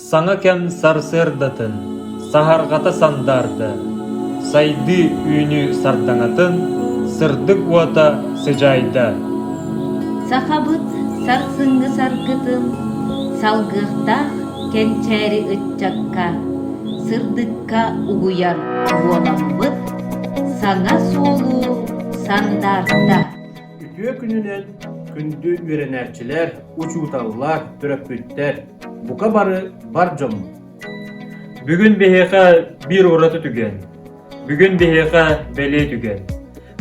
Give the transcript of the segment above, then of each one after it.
Саңа кәм сарсырдатын, сахарғата сандарды, сайды үйіні сардаңатын, сырдық уата сыжайды. Сахабыт сарсыңғы саргытын, салгықтақ кенчәрі үтчакка, сырдыққа угуяр уоламбыт, саңа солу сандарда. Ütüye gününen күнді үйренерчілер, учуталылар, түрөппүттер, бука бары бар жому. Бүгін бейеқа бір ораты түген, бүгін бейеқа бәле түген.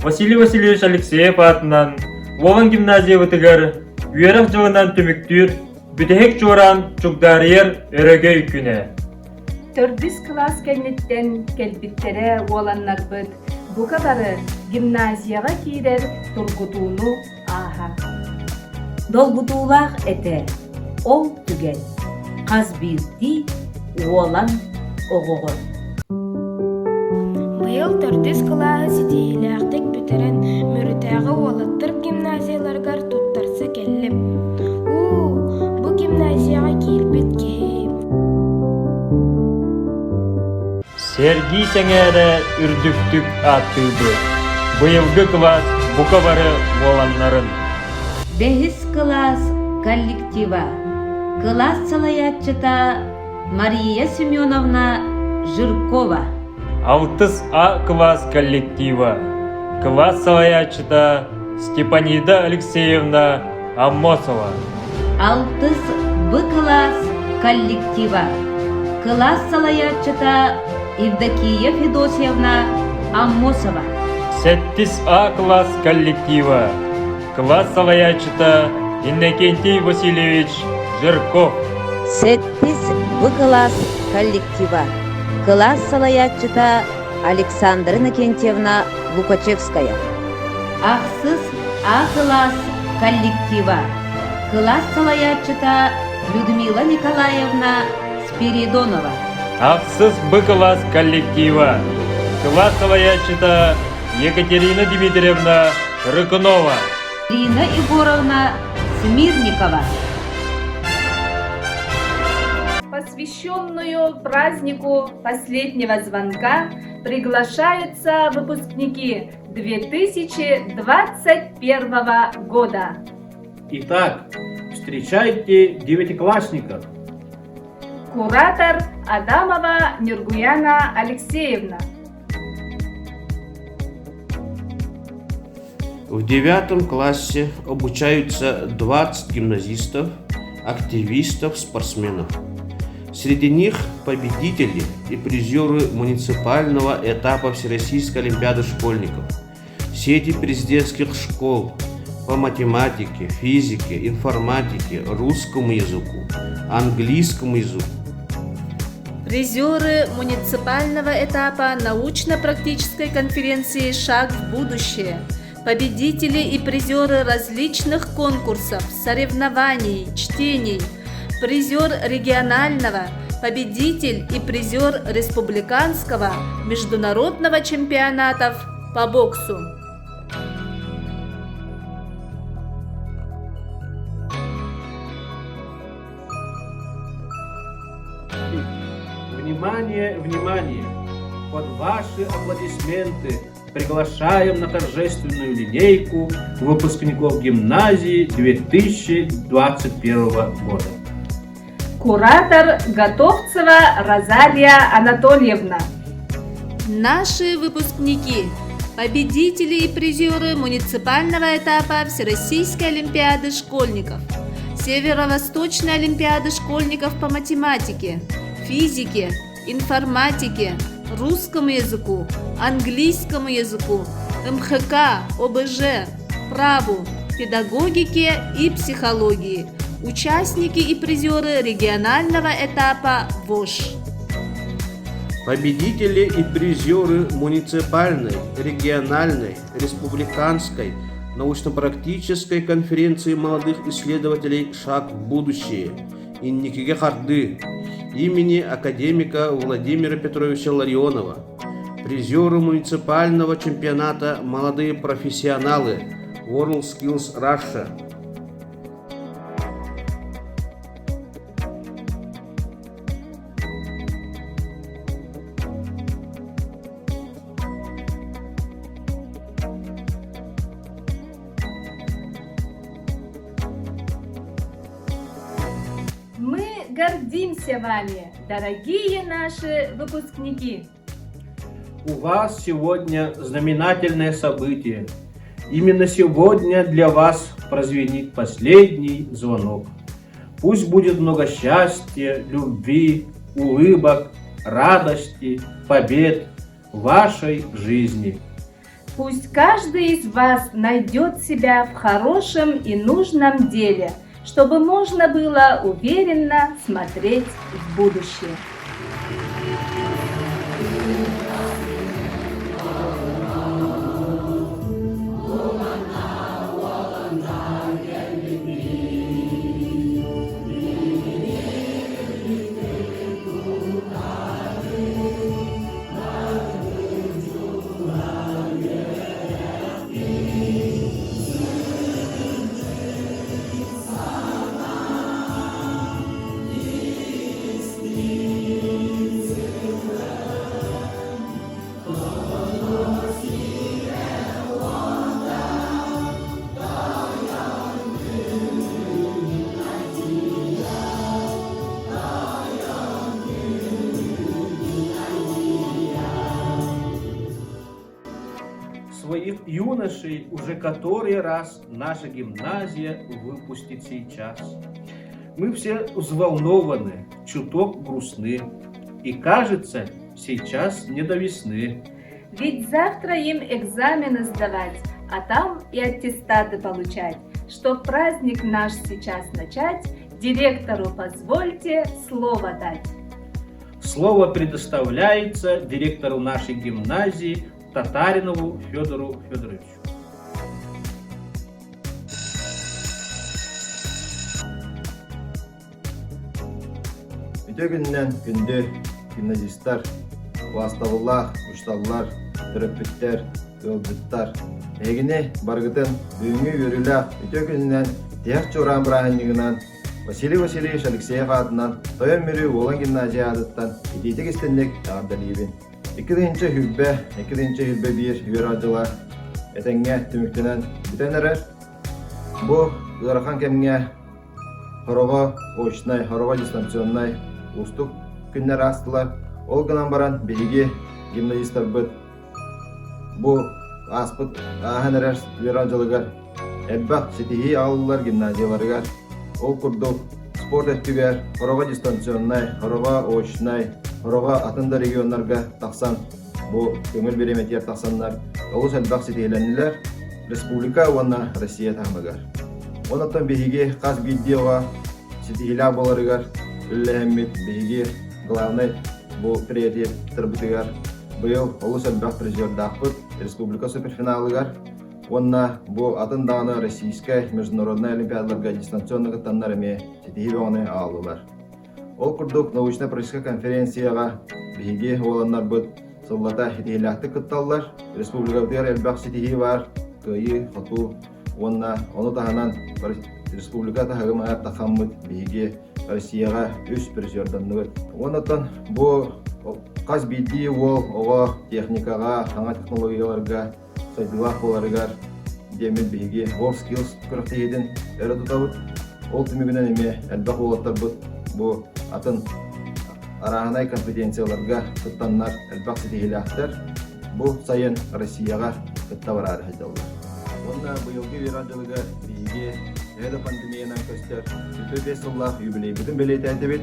Василий Васильевич Алексеев атынан Оған гимназия вытыгар үйерек жылынан түміктір, бүтехек жоран чугдарыер өрөге үкіне. 4 класс кеннеттен келбиттере оланнарбыт, бука бары гимназияға кирер тургутууну аха. Долгутуулах эте, ол түген, қазбирти уолан оғоғыр. Быйыл 4 класс идейләқтік бүтерен мөрітәғі олаттыр гимназияларғар туттарсы келлім. Бұ гимназияға келбет кем. Сергей сәңәрі үрдіктік аттылды. Бұйылғы класс бұқа бары оланларын. 5 класс коллектива. Класс салаятчыта Мария Семеновна Жиркова. 6А класс коллектива. Класс салаятчыта Степанида Алексеевна Аммосова. 6Б класс коллектива. Класс салаятчыта Евдокия Федосьевна Аммосова. 7А класс коллектива. Класс салаятчыта Иннокентий Васильевич Жирков. 8Б класс коллектива. Класс салаятчыта Александра Иннокентьевна Лукачевская. Ахсыз А класс коллектива. Класс салаятчыта Людмила Николаевна Спиридонова. Авсыз Б класс коллектива. Класс салаятчыта Екатерина Дмитриевна Рыкунова. Ирина Егоровна Смирникова. Посвященную празднику последнего звонка приглашаются выпускники 2021 года. Итак, встречайте девятиклассников. Куратор Адамова Нюргуяна Алексеевна. В 9 классе обучаются 20 гимназистов, активистов, спортсменов. Среди них победители и призеры муниципального этапа Всероссийской олимпиады школьников, сети президентских школ по математике, физике, информатике, русскому языку, английскому языку. Призеры муниципального этапа научно-практической конференции «Шаг в будущее», победители и призеры различных конкурсов, соревнований, чтений, призер регионального, победитель и призер республиканского международного чемпионатов по боксу. Внимание, внимание! Под ваши аплодисменты приглашаем на торжественную линейку выпускников гимназии 2021 года. Куратор Готовцева Розалия Анатольевна. Наши выпускники, победители и призеры муниципального этапа Всероссийской олимпиады школьников, Северо-Восточной олимпиады школьников по математике, физике, информатике, русскому языку, английскому языку, МХК, ОБЖ, праву, педагогике и психологии, участники и призеры регионального этапа ВОШ. Победители и призеры муниципальной, региональной, республиканской, научно-практической конференции молодых исследователей «Шаг в будущее» Инникиге Харды имени академика Владимира Петровича Ларионова, призеры муниципального чемпионата «Молодые профессионалы» WorldSkills Russia. гордимся вами, дорогие наши выпускники. У вас сегодня знаменательное событие. Именно сегодня для вас прозвенит последний звонок. Пусть будет много счастья, любви, улыбок, радости, побед в вашей жизни. Пусть каждый из вас найдет себя в хорошем и нужном деле, чтобы можно было уверенно смотреть в будущее. Своих юношей уже который раз наша гимназия выпустит сейчас. Мы все взволнованы, чуток грустны, и кажется, сейчас не до весны. Ведь завтра им экзамены сдавать, а там и аттестаты получать. Чтоб праздник наш сейчас начать, директору позвольте слово дать. Слово предоставляется директору нашей гимназии Татаринову Федору Федоровичу. Өтөгүннен күндө гимназисттар, класстабыллар, ушталлар, төрөппүттер, ылдыттар. Эгине баргытын бүгүнгү өрүлө өтөгүннен тияк чоран браһаннигынан Василий Васильевич Алексеев атынан Тоян Мөрү Волан гимназия адыттан ититик истенник тағардалибин. 2-нче хүлбе бир верадыла этеңге түмүктөнөн бүтөнөрөр. Бу ырахан кемге хорого очной, хорого дистанционной устук күннер астылар. Ол гынан баран бириги гимназисттар быт. Бу аспыт аханерер верадылыгар. Эббак сетихи алылар гимназияларыгар. Ол курдук спорт өттүгер, хорого дистанционной, хорого очной, хорого атында регионнарга тақсан, бу көңіл береметер тақсаннар, олус әлбақ сетейленілер, республика уанна Россия тағмагар. Онаттан бейге қаз биддеуға сетейля боларыгар, үлләхеммет бейге главный бу приятия тырбытыгар. Бұл олус әлбақ призердақпыт республика суперфиналыгар. Онна бу атындағаны Российская международная олимпиадаларга дистанционный таннарыме сетейі оңны алылар. Ол курдук научно-практическая конференцияға биһиги оланнар быт сыллата хитиһилээхтик кытталлар. Республикабытыгар элбах ситиһи бар, кыйы, хоту, онна, ону таһанан республика таһагыма тахаммыт биһиги Россияға үс призерданныгыт. Оннотон бу каз бидди ол ого техникага, хаңа технологияларга, сайдылах боларыгар демет биһиги WorldSkills көрөктейден өрө тутабыт. Ол түмүгүнөн эме элбах олаттар быт бу атын арағынай компетенцияларға кыттаннар әлбақ сетейіліқтер бұл сайын Россияға кытта барар хайдалар. Онда бұйылғы верадылыға бейге әді пандемиянан көстер 5 жыллақ юбилей бүтін белей тәйтебет.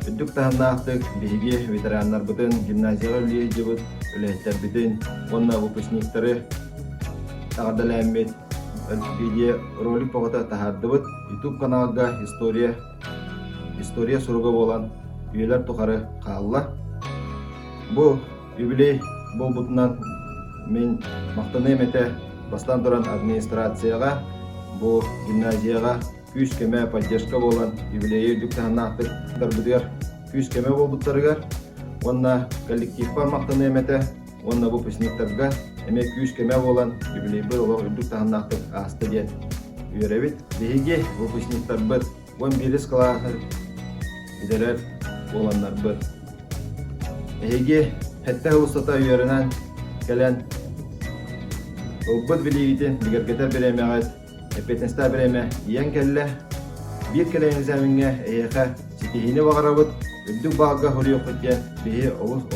Үддік тағыннақтық бейге ветераннар бүтін гимназияға үлей жыбыт үләйттер бүтін. Онда выпускниктары тағырдал әммет әлбейде ролик пағыта тағардыбыт. YouTube каналға история суруга болан үйелер тухары қалла. Бу юбилей болбутунан мен мақтаны емете бастан туран администрацияға, бу гимназияға күш кеме поддержка болан юбилейі дүктағынақтық дарбыдығар күш кеме болбуттарыгар. Онна коллективпа мақтаны емете, онна выпускниктарға эме күш кеме болан юбилей бір олық дүктағынақтық асты ден үйеребет. Бейге выпускниктар бір 11 классы бидерер боланнар бір. Эйге хетте ұлыстата үйерінен кәлен ұлбыт білігітен бігергетер беремеғет, эпетенстер береме ең кәлі бір кәлен examinге эйеға sitihini bağırabıt, üddük bağga hırıyor kutyen, bihi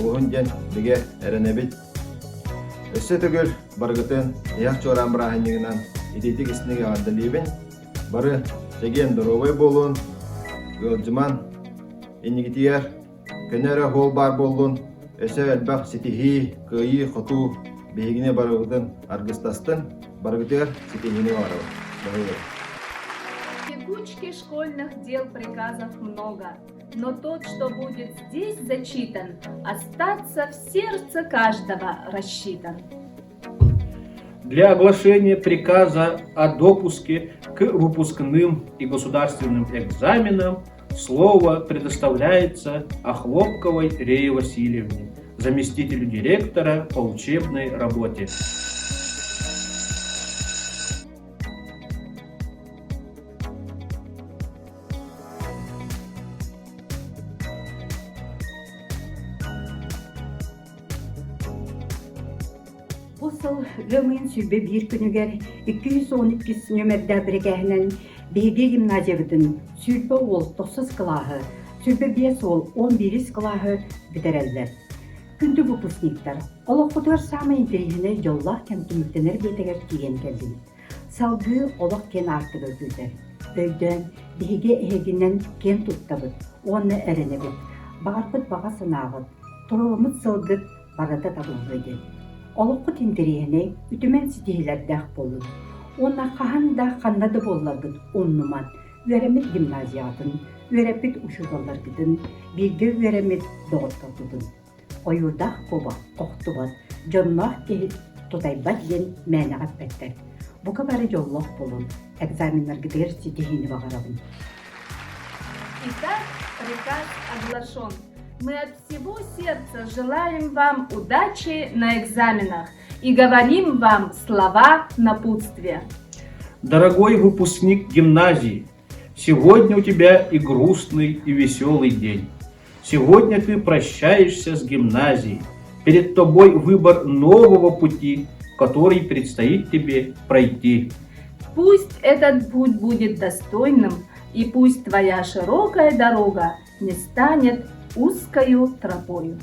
oğun den bige erenebit. Össe tügül bargıtın yak çoran bırahanyiginan ititik isnigi adalibin, barı çegen dorovay bolun, yolcuman, innigitiyer, könere hol bar bolun, össe elbaq sitihi, kıyı, kutu, bihigine bargıtın argыстастын, баргытыгар ситихини bağırabıt. В текучке школьных дел приказов много, но тот, что будет здесь зачитан, остаться в сердце каждого рассчитан. Для оглашения приказа о допуске к выпускным и государственным экзаменам слово предоставляется Охлопковой Рее Васильевне, заместителю директора по учебной работе. Бұл сыл лөмін сүрбе бір күнігер 212 нөмірді біргәһінен бейге гимназиябытын сүрбе ол 9 клахы, сүрбе 5 ол 11 клахы бітірелдер. Күнді выпускниктар, олық самы интерегіне жоллах кәм түміктенер бетегер киген келдім. Салғы олық кен арты бөлгіздер. Өйден бейге әйгінен кен тұттабыд, оны әрінебіт. Бағарпыт баға сынағыд, тұрылымыт сылғыд барада табылғыды. Олыққы тентерейіне үтімен сетейлердәқ болу. Онна қағанда қандады болларғыд оннуман, өремет гимназиятын, өремет ұшырдаларғыдын, белге өремет доғытталдыдын. Ойырдақ боба, қоқтыбат, жоннақ кейіп тұтайбат ен мәні ғаппеттер. Бұқа бәрі жоллақ болын, экзаменлергідер сетейіні бағарабын. Итак, приказ оглашен. Мы от всего сердца желаем вам удачи на экзаменах и говорим вам слова напутствия. Дорогой выпускник гимназии, сегодня у тебя и грустный, и веселый день. Сегодня ты прощаешься с гимназией. Перед тобой выбор нового пути, который предстоит тебе пройти. Пусть этот путь будет достойным, и пусть твоя широкая дорога не станет узкою тропою.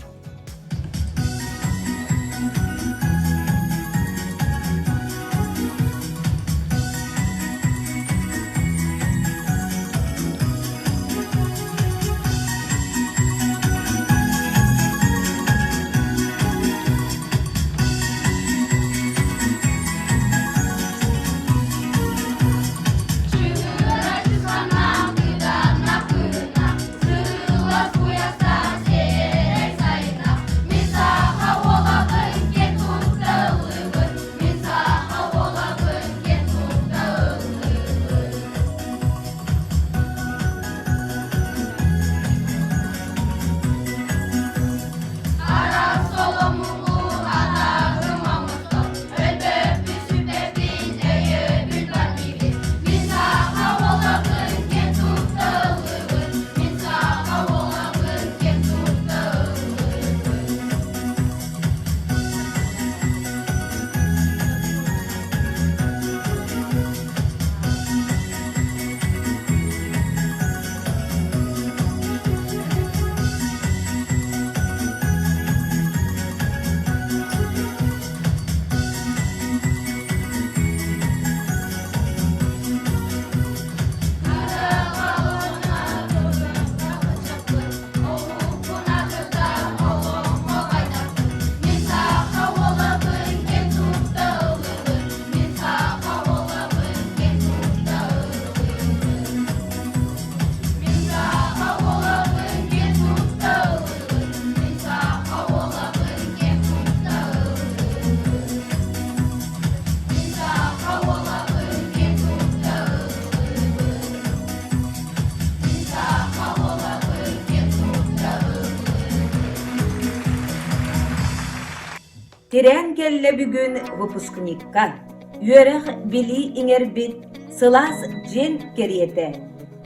Тирен келле бүгін выпускникка, үйерек били иңербит, сылас жен кериете,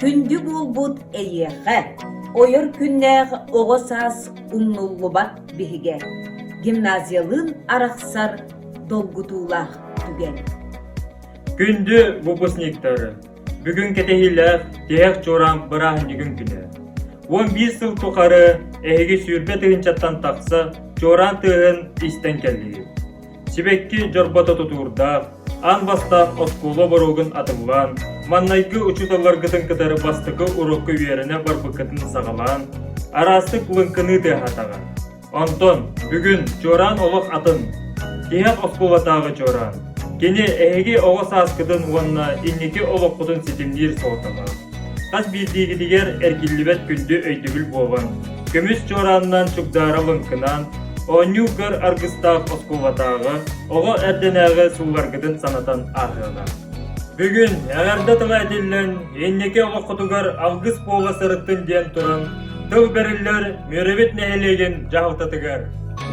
күнді болбут эйеқе, ойыр күннәғ оғысас умнуллубат биһиге, гимназиялын арақсар долгутулах түген. Күнді выпускниктары, бүгін кетехилер тех чоран быраһын күнө. 15 yıl tukarı ehegi sürbe tığın çattan taksa çoran tığın isten kelliği. Sibekki jorbata tuturda, an bastaf oskula borugun atıllan, mannaygı uçutalar gıtın kıtarı bastıkı urukku üyerine barpıkıtın sağalan, arastıklınkını de hatagan. Onton, bugün çoran oluk atın, kihak oskula tağı çoran. Keni ehegi oğu saskıdın onna inniki olukudun sitimdir soğutama. Kas bildiği diğer erkillibet gündü öydügül boğan. Kömüs çorandan çukdaralınkınan, onyu gır argıstağ oskulatağı, oğu erdenağı sulargıdın sanatan ahıga. Bugün eğerde tığa edilen, inniki olukudugar algıs boğla sırıttın diyen turan, tığ beriller mürebet nehelegen cahıltatıgar.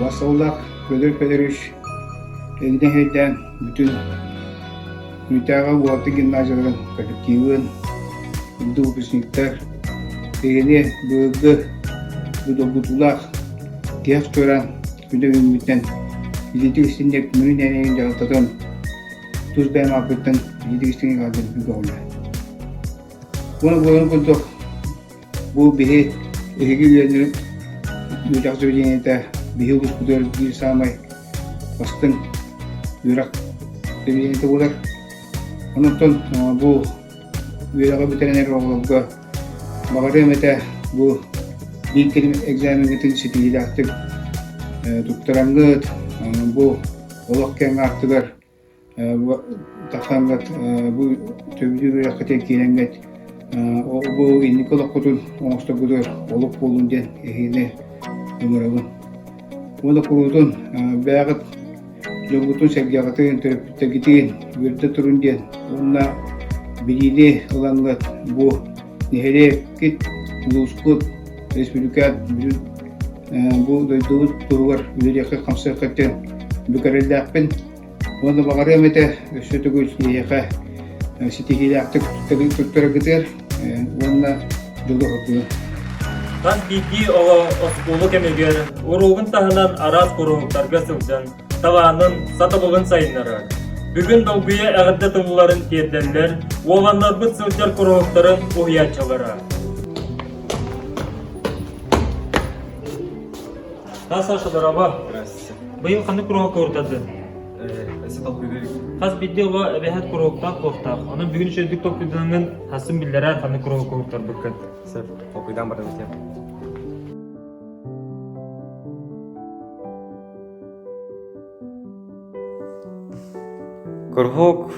Vasallak Köder Pederüş Egine heyden bütün Ünitağa Uğatı Gimnaziyaların kolektivin Ünlü upusnikler Egine bölgü Budobutulak Tiyaz tören Günde ümmitten Biletik istinlik münün eneğin cahıltatın Tuz bəyəm akıttın biletik istinlik adın bir gavla Bunu boyun kulduk Bu bihi Ehegi üyeleri Yücak söyleyene bihi uskudur bir samay bastın Yurak söyleyene olur. Onunton bu üyelağı bitirener oğulga Bağırım ete bu bir kelime egzamenetin sitili artık tutturangıt bu olakken artıgır takangat bu tövdü bir akıtı kilenget bu inlik olakutun oğusta budur olup bolun den ehine ömürüvün. Onu kurudun bağıt Jogutun sevgiyatın törpütte gittiğin yurtta turun den onunla bilili olangat bu nehere git uluskut respublikat bu duyduğu turgar ülkeye kamsa katen bükareldapen onu bağırım ete sütügül yaka sitihili aktık tuttura gider onunla jolu haklı. Kan bildiği ola oskulu kemeger, uruğun tahınan araz kuruğuklarga sılcan, tavanın satılığın sayınları. Bugün dolguya ağırda tılıların terdenler, oğlanlar bu sılcar kuruğukların uhiyaçaları. Nasıl aşılar aba? Bıyıl kanı kuruğu kurtadı. Kas bildiği ola ebehet kuruğuktan korktaq. Onun bugün şöydük topludanın hasım billere kanı kuruğu kuruklar bıkkın. Sır, okuydan barın item. Kurhok.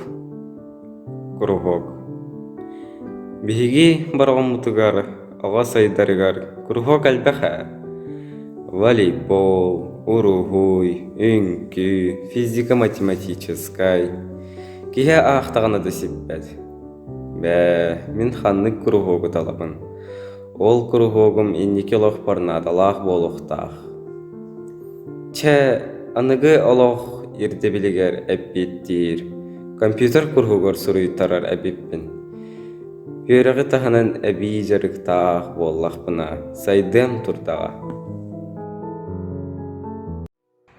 Bihigi bargomutgar, awa saydargar, kurhok albaha. Волейбол, уругуй, үңкі, физика-математическай. Кихе ақтағаны да сеппәд. Мен ханны кругогы талабын. Ол кругогым иннеке лоқпарна адалақ болуқтақ. Аныгы олоқ ердебілігер әппеттер. Компьютер кругогыр сұруйтарар әбеппін. Үйеріғі тағынан әбей жарықтақ боллақпына. Сайдым тұрдаға.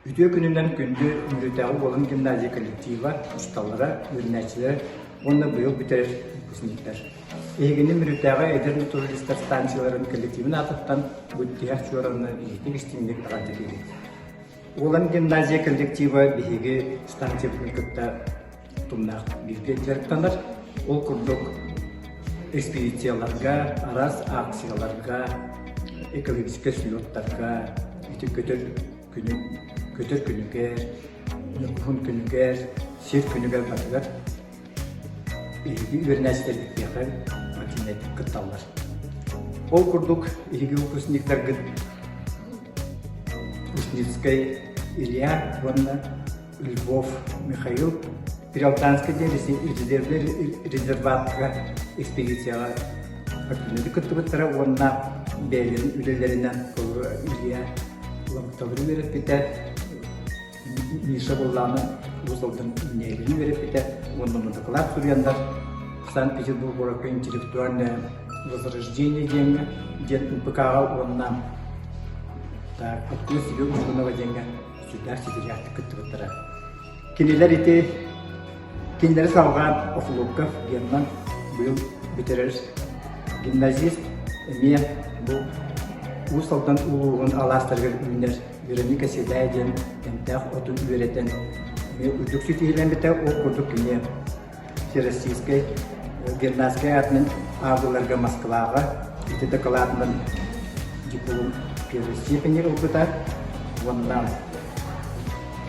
Ütüye gününden gündü müritəği olan gimnaziya kollektiva, ustalara, ürünəçilər, onunla bu yıl bitirir müpusniklər. Egini müritəği Edirne Turistler Stansiyaların kollektivini atıqtan bu tiyaq çoranını eğitim istimlik ağadı edir. Olan gimnaziya kollektiva bihigi stansiya punkutta tumnaq bilgileriktanlar, ol kurduk ekspedisiyalarga, araz aksiyalarga, ekologik sülotlarga, Kötür günüger, nükuhun günüger, sir günüger batıgar. Bir ürünəçilik yakar, makinetik kıttallar. Ol kurduk, ilgi upusnikler gıd. Pusnitskay Ilya, Vanna, Lvov, Mikhail, Piraltanskay'da rezervatka ekspedisiyalar. Makinetik kıttıbıtlara Vanna beylerin ülelerinden Ilya, Lamtavri verip biter, Misha Bolla'nın Uzal'dan neylerini verip biter, ondan odaklar Suryanlar, Санкт-Петербург интеллектуальное возрождение деньги, где УПК оннан. Так, откуда себе ушкунова деньги, сюда сидят кыттыбыттара. Кинелер салган Офлуков, Герман, был ветеринар гимназист, Эме бу усалдан улугун аластыргы үнер үрени кеседен энтах отун үретен эме үдүксү тийлен бите о курдук кине Всероссийской гимназия атмен агуларга Москвага итте калатман диплом первой степени опыта вондан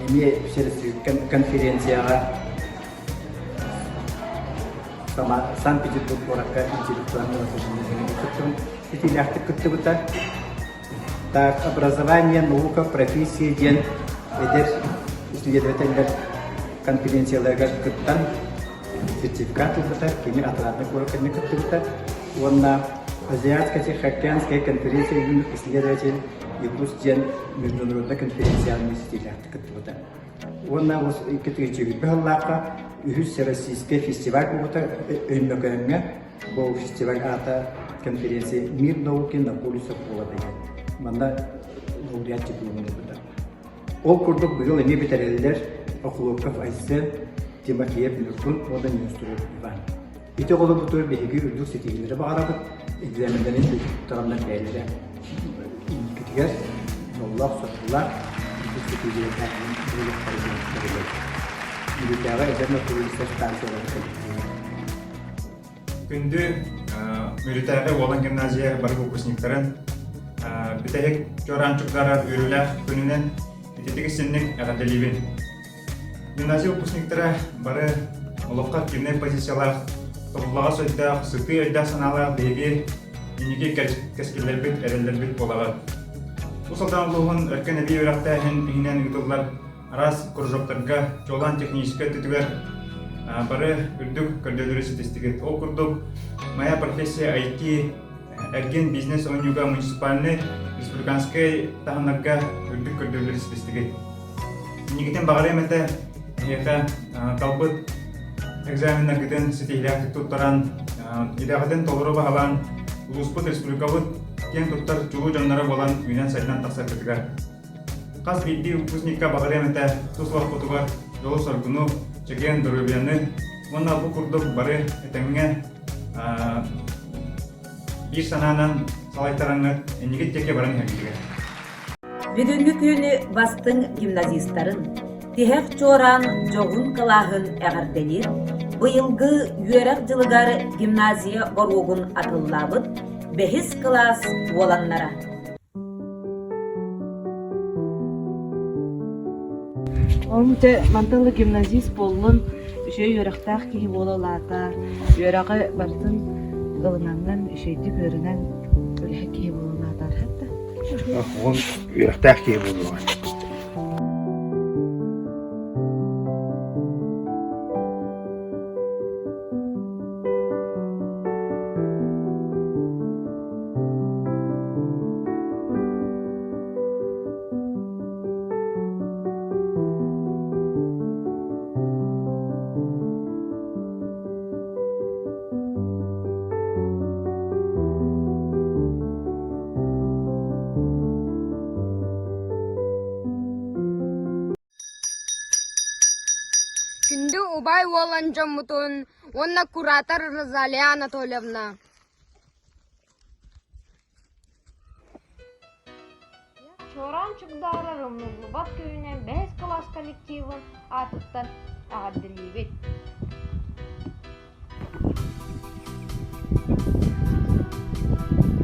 эме Всероссийская конференцияга Санкт-Петербург оракка интеллектуального сожаления. Так, образование, наука, профессии, ден, исследователь конференцияларга кыттан сертификат упыта, кеме атладны кораканы кыттыбыта. Онна Азиатская Тихоокеанская конференция исследователь Якус ден международная конференциальный стилях кыттыбыта. Онна вот икетичи бахаллака Всероссийский фестиваль опыта өймөкөрөңө бул фестиваль ата конференция «Мир науки на полюсах Володыга». Манда лауреат дипломын опыта. Ол курдук быйыл эме битерелер Окуловков Айсен, Тимофеев Нуркун, одан Юстуров Иван. Ите голу бутур беги үрдүк сетигилери багарабыт, экзамендерин туттагандан бээлери. Иникитигер, Аллах сатылар, үрдүк сетигилери Militara eserna turistler станциялары күндү militara olan gimnазия бар выпускниктарын битек жоранчуктары үрүләр күнүнен итетеге сенник агаделибин. Гимназия выпускниктары бары оловка кимне позициялар топлага сөйдә сыты әйдә саналар беги иниге кескелләр бит эрелләр бит булалар. Бу салдан булган эркен әби үрәктә һиннән ютылар. Раз кружоктарга жолан технический түтүгер бары үрдүк көрдөдөрү статистика окурдук. Моя профессия IT, эрген бизнес онюга муниципальный республиканский таханарга үрдүк көрдөдөрү статистика. Нигитен багаремете яка калбыт экзаменнергиден сетилякты туттаран идагаден толору багалан улуспут республикабыт кен туттар жулу жоннары болан үйнен сайтынан таксар кетигер. Каз бидди выпускникка багаремете туслах кутугар жолу соргуну чеген дөрөбияны мына бу курдук бары этеңге бир сананан салайтараңы энеге теке баран хагиге. Бүгүнкү күнү бастың гимназисттарын тихек чоран жогун кылаһын эгерделер, быйылгы үөрек жылыгар гимназия боругун атыллабыт 5 класс боланнара. Олмуте манталы гимназист боллун үшөй өрөктах киһи бололаата, өрөгө бартын гылыңаннан үшөйдү көрүнөн өлөһө киһи бололаатар хатта. Он үрөктах киһи болуган. Күнді убай олан жамутун, онна куратор Розалия Анатольевна. Чоран чугдары Рымнуглубат кöyүнен 5 класс коллективын атыттан ағаддылибет.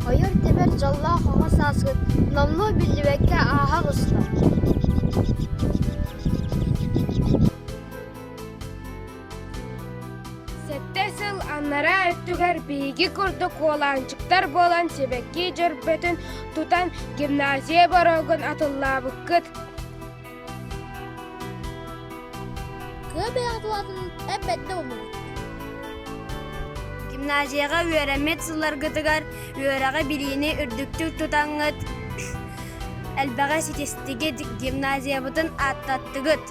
Айыр тебер жалла қоға сасыт, намно білдібекке аға ғысла. Сеттесіл аннара өттігер бейгі күрдік оланчықтар болан себекке жүрбетін тұтан гимназия барығын атыллабы күт. Көбе атылатын әпетті өмір. Гимназияға өремет сылар күтігер, өреға біліні үрдіктік тұтаңыт. Әлбәға сетестіге гимназия бұтын аттаттығыт.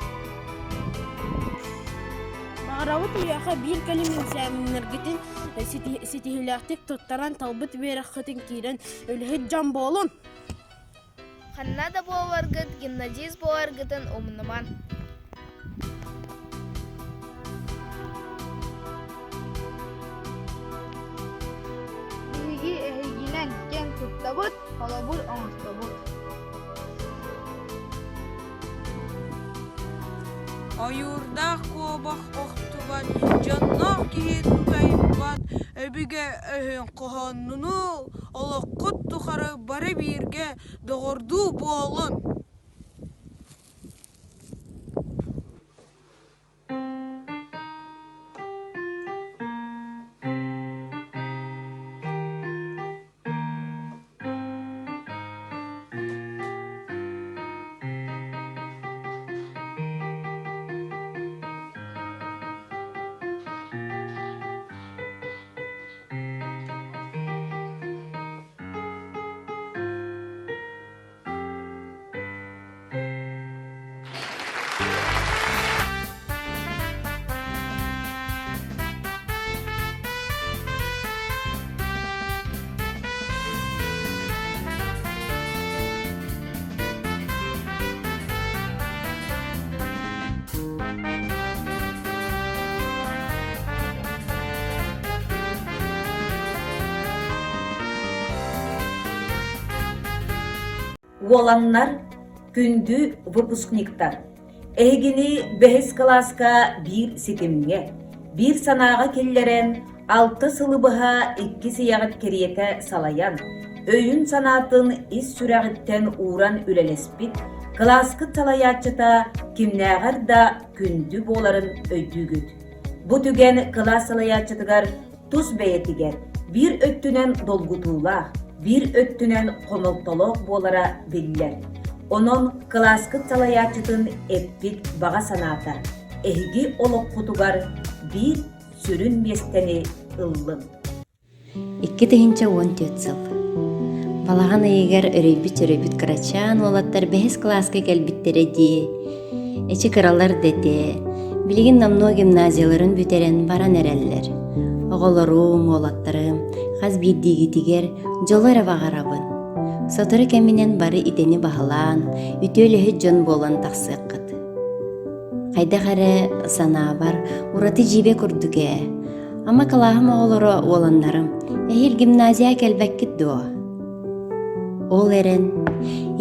Мағрауыт ұяға бір кәлемін сәмінергетін сетихіләқтік тұттаран талбыт вераққытын кейрен өліхет жан болын. Қанна да боларғыт, гимназист боларғытын омыныман. Биги ehiginen туттабыт, холобур оңостабыт. Аюрдах кобах охтубат, жаннах киет тутайбат, эбиге өһөн кохоннуну, олоққут тухары бары бирге доғырду болын. Оlanlar, күндү выпускниктар. Эгини бэхес класска bir ситимге, bir санаға келлерен 6 сылыбыға 2 сияғыт кериете салаян, өйін санатын ис сүрәғіттен уран үлелеспит, класскы салаятчыта кимнәғар да күндү боларын өйдүгіт. Бу түген класс салаятчытыгар тус бәйетігер, bir өттүнен долгутулах, bir өттүнен қомылтолық болара биллер. Онон класскы салаятчытын эппит баға саната, эһиги олық құтугар bir сүрін местені ыллын. 2-14 сыл. Балаған егер өрөйбіт карачан олаттар бәхес класска келбиттері де, эчи кыралар дете, билигин намно гимназияларын бүтерен баран әрәлілер. Оғолорум, олаттарым, қаз бирдигитигер жолы бағарабын. Сотыры кәмінен бары итені бағалан, үтөлі жон болан тақсыққыт. Қайда қары сана бар, ураты жибе күрдіге. Ама калағым оғылыры оландарым, әйел гимназия кәлбәккет дуа. Ол әрін,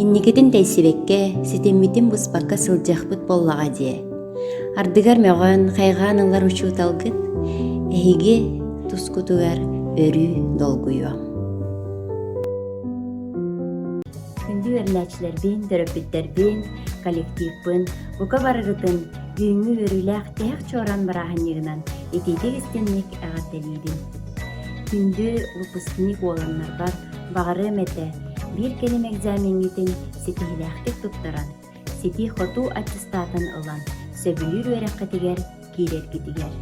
инникетін тәйсібекке, сетемметін бұспаққа сылжақпыт боллаға де. Ардығар мәғын қайғанылар ұшуталғыт, әйге тұскутуғар өрі долгуя. Күнді өрнәчілербен, дөрөппеттербен, коллективбен, бұқа барығытын, үйіңі өріләқ тәйік чоран барағын егінан, етейдек істенмек әғаттелейбін. Күнді выпускник оланлар бар, бағары мәті, bir kelime egzamengiten setihlәхтек туттаран, сети хоту аттестатын ылан, сөбілір өрәққетігер, кейлер кетігер.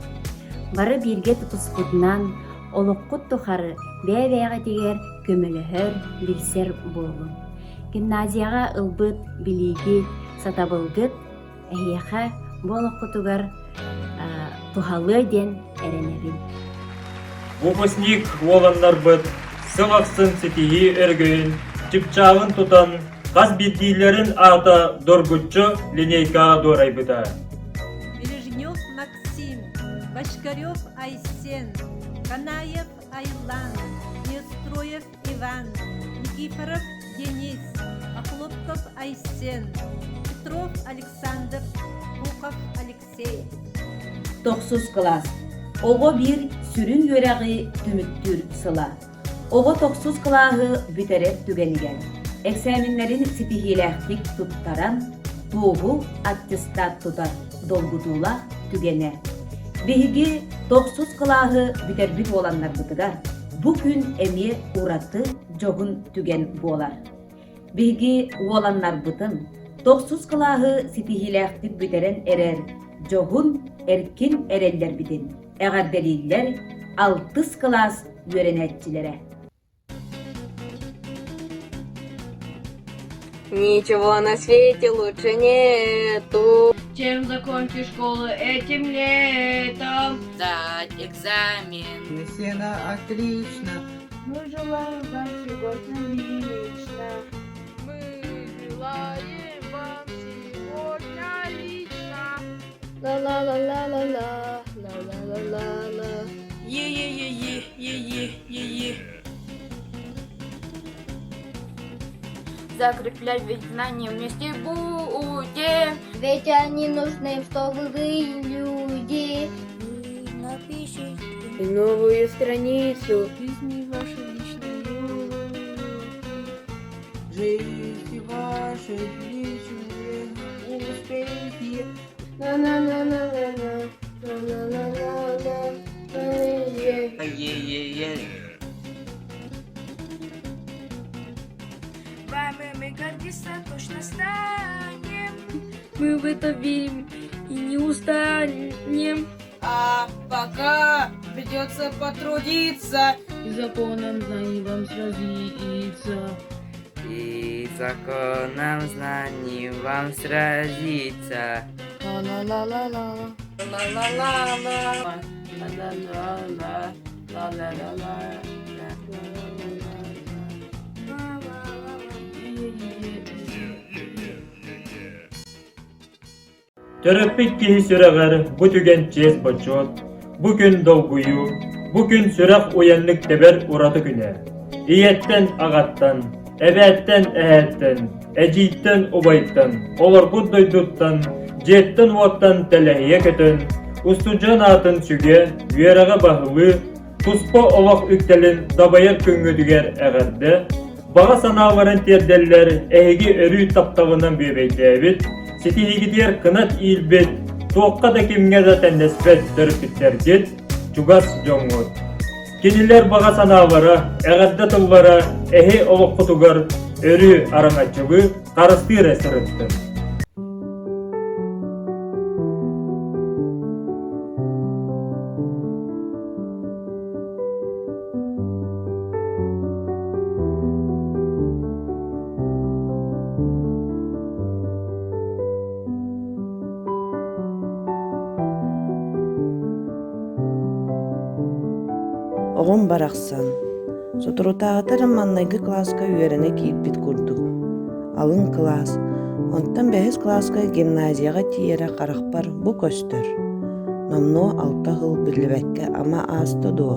Бары бірге тұпыспытынан, олыққыт тұқары бәй-бәйғетігер көміліхір білсер болын. Гимназияға ылбыт, білігі, сатабылгыт, әйеқа болыққытығар тұхалы ден әренебін. Выпускник оланлар бұд, сылақсын сетихи өргөйін, чыпчағын тұтан, қаз бетдейлерін ата доргутчо линейкаға дорайбыда. Бережнев Максим, Башкарев Айсен, Канаев Айлан, Нестроев Иван, Никифоров Денис, Охлопков Айсен, Петров Александр, Пухов Алексей. 9 класс. Оғы bir сүрін өрәғі түміттүр сыла. Оғы 9 клағы бүтерек түгенген. Экзаменлерин сетихиләхтик туттаран, туғу аттестат тутар, долгутула түгене. Беги 9 клағы бүтербит оланлар бұтыгар. Бұ күн әме ураты жоғын түген болар. Беги оланлар бұтын 9 клағы сетихиләхтик бүтерен әрер, жоғын әркен әрелдер бітін. Әғарделилер 6 класс үйренетчилері. Ничего на свете лучше нету, чем закончить школу этим летом. сдать экзамен. Все на отлично. Мы желаем вам сегодня лично. Мы желаем вам сегодня лично. Ла-ла-ла-ла-ла-ла, ла-ла-ла-ла-ла. Е-е-е-е-е-е-е-е. закреплять ведь знания вместе будем. Ведь они нужны, чтобы вы, люди, напишите Новую страницу. Жизни вашей личной. Жизнь ваши личные успехи. Вами мы гордиться точно станем. Мы в это верим и не устанем. А пока придется потрудиться. И законом знаний вам сразиться. И законом знаний вам сразиться. Ла-ла-ла-ла-ла. Ла-ла-ла-ла. Ла-ла-ла-ла. Ла-ла-ла-ла. Töröppit kihi süreğer bu tügen çez başot. Bu gün dolguyu, bu gün süreq uyanlık teber uratı güne. İyetten ağattan, ebetten ehetten, ecitten ubayttan, olur bu doyduttan, jetten ottan telehiye kötön, ustucan atın süge, yüreğe bahılı, puspa olaq üktelin dabayır köngüdüger eğerde, bağa sanavların terdeller ehegi örü taptavından büyübeydebit, Sitihigidyer kınat ilbet, tuğqa da kimge zaten nesbet törpitler git, çugas jongut. Kiniler bağa sanavara, eğadda tıllara, ehe oluq kutugar, örü araŋaçıgı, karıstır esiriptim. Оғым барақсан. Соторутағытырым маннайгы класска үйеріне кейіппет күрдік. Алын класс. Онтан бәхіз класска гимназияға тиері қарақпар бұ көстір. Номно 6 ғыл бірлібәкке ама асты до.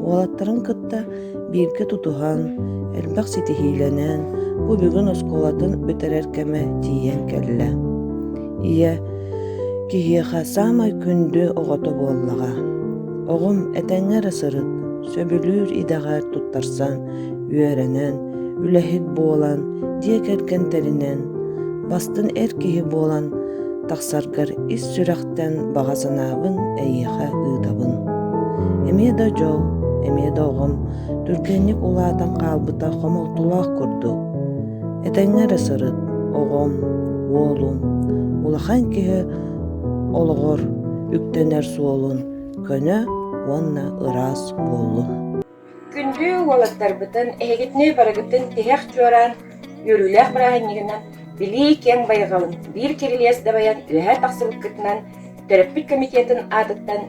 Олаттырын кытта бірге тұтуған, әлбәқ сетихиленен, бұ бүгін осколатын өтерер кәмі тиен кәлі. Ие, кихиеға самай күнді оғыты боллаға. Оғым әтәңер ысырыт, сөбілür идағар тұттарсан, үйеренен, үләхет болан, дие кәргентәрінен, бастын әркеhi болан, тақсаргар ис сүрәқтен бағасынабын әйеға ұйдабын. Әмеда жол, әмеда оғым, түргенік ұлатан қалбыта қомылтулақ күрді. Әтәңер ысырыт, оғым, олым, улахан кеhi олығыр, үктенер суолын, көне онна ырас болу. Күнді олаттар бұтын, әйгетіне барагыттын тегәк жоран, өріләк барағынығынан, білі кен байғалын, бір керелес дабаян, өйә тақсылық күтінен, төріппіт комитетін адыттан,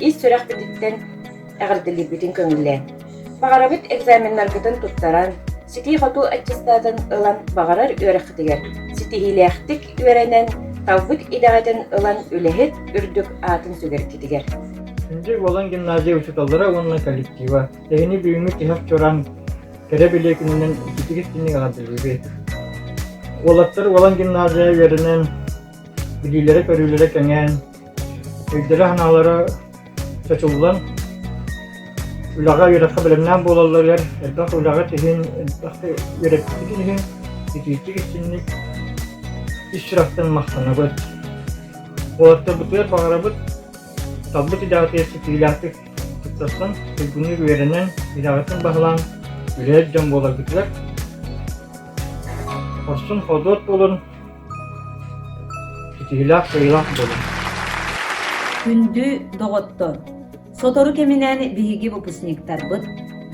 ис сүрәқ бүтіттен, әғірділі бүтін көңілі. Бағарабыт экзаменлар күтін тұттаран, сети хотул аттестатын ылан бағарар өріқтігер, сетихиләқтік өрәнен, тавбыт идағатын ылан үләхет үрдік атын сүгер кетігер. Şimdi olan gimnaziya uçutallara onunla kolektiva. Ehini büyümü kihaf çoran kere bile gününden 2 günlük ağadırlığı. Olatlar olan gimnaziya verilen bilgilere körülere kengen, öydere hanalara saçılan, ulağa yürekha bilimden bolallar yer, elbaq ulağa tehin, elbaq yüreklikin, 2 günlük iştiraktan maqtana böt. Olatlar butuyar bağırabıt, Tabbut idağıtıyası fiilattık tutasın, günlük verilen idağıtın bahılan üleyet can bolagıtlar. Olsun hodot bolun, kitihilak kıyılak bolun. Күндү доғотто. Сотору кеминен биһиги выпускниктарбыт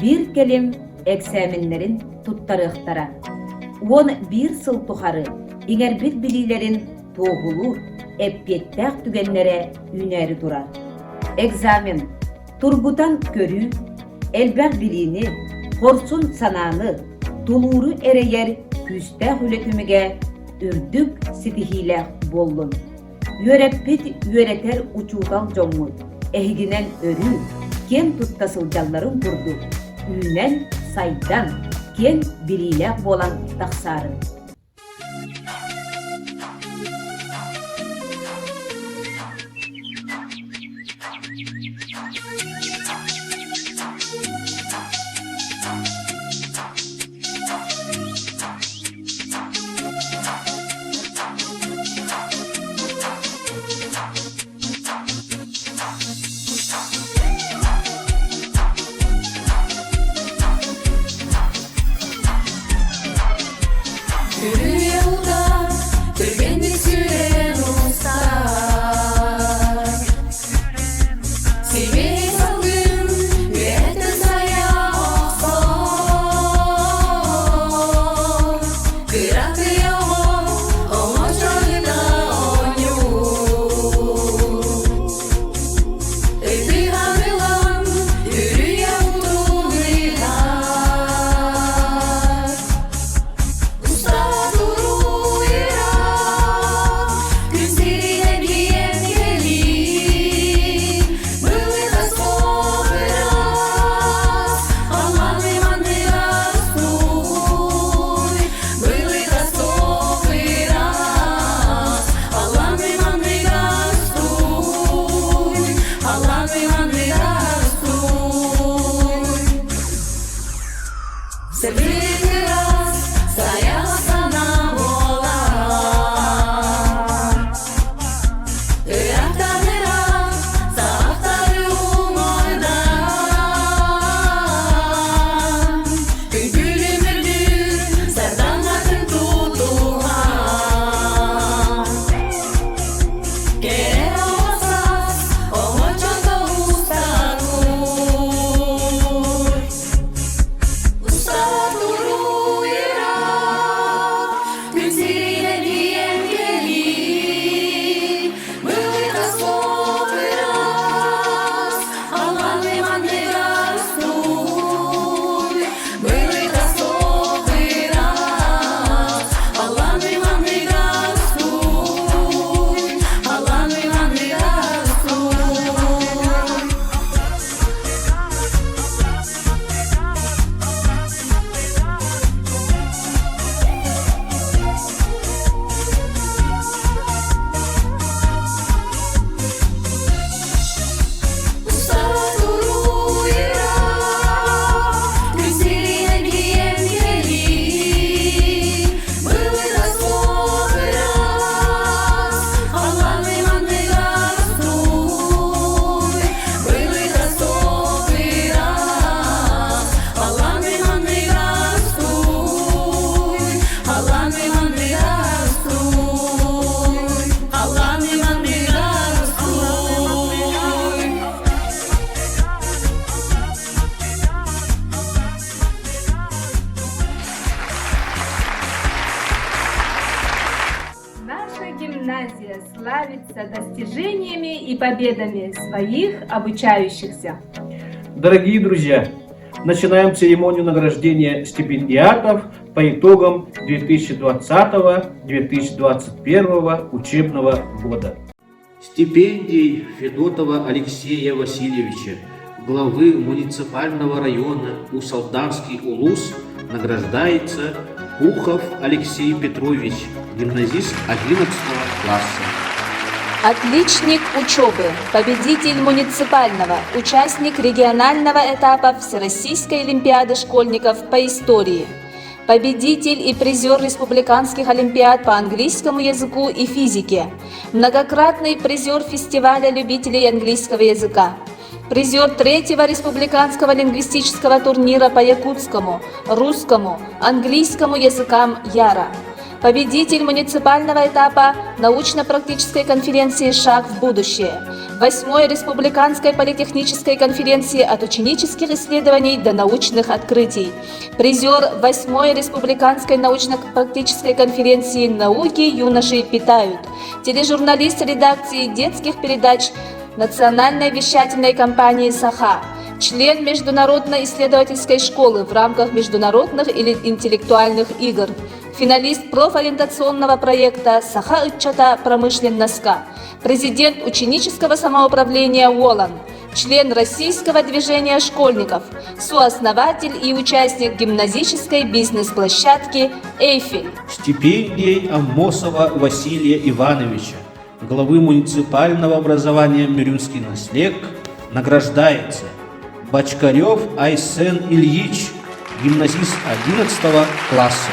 bir келим экзаменнерин туттарыктара. 11 сыл тухары иңербит билилерин тоғулу эппеттәк түгеннере үнәри турар. Экзамен тургутан көрүү, элбәк билини, хорсун сананы, тулуру эрейер күстә хүлетіміге үрдүк ситихиле боллун. Йөреппит йөретер учутал жоңмут, эхигинен өрүү, кен туттасылжалларын турду, үйнен сайдан, кен билилек болан тахсарын. Гимназия славится достижениями и победами своих обучающихся. Дорогие друзья, начинаем церемонию награждения стипендиатов по итогам 2020-2021 учебного года. Стипендией Федотова Алексея Васильевича, главы муниципального района Усалданский улус, награждается Пухов Алексей Петрович, гимназист 11 класса. Отличник учебы, победитель муниципального, участник регионального этапа Всероссийской олимпиады школьников по истории, победитель и призер республиканских олимпиад по английскому языку и физике, многократный призер фестиваля любителей английского языка, призер 3-го республиканского лингвистического турнира по якутскому, русскому, английскому языкам Яра, победитель муниципального этапа научно-практической конференции «Шаг в будущее», 8-й республиканской политехнической конференции от ученических исследований до научных открытий, призер 8-й республиканской научно-практической конференции «Науки юноши питают», тележурналист редакции детских передач Национальной вещательной компании «Саха», член Международно-исследовательской школы в рамках международных или интеллектуальных игр, финалист профориентационного проекта «Саха Итчата промышленноска», президент ученического самоуправления «Уолан», член Российского движения школьников, сооснователь и участник гимназической бизнес-площадки «Эйфель». Стипендией Аммосова Василия Ивановича, главы муниципального образования «Мирюнский наслег», награждается Бочкарев Айсен Ильич, гимназист 11 класса.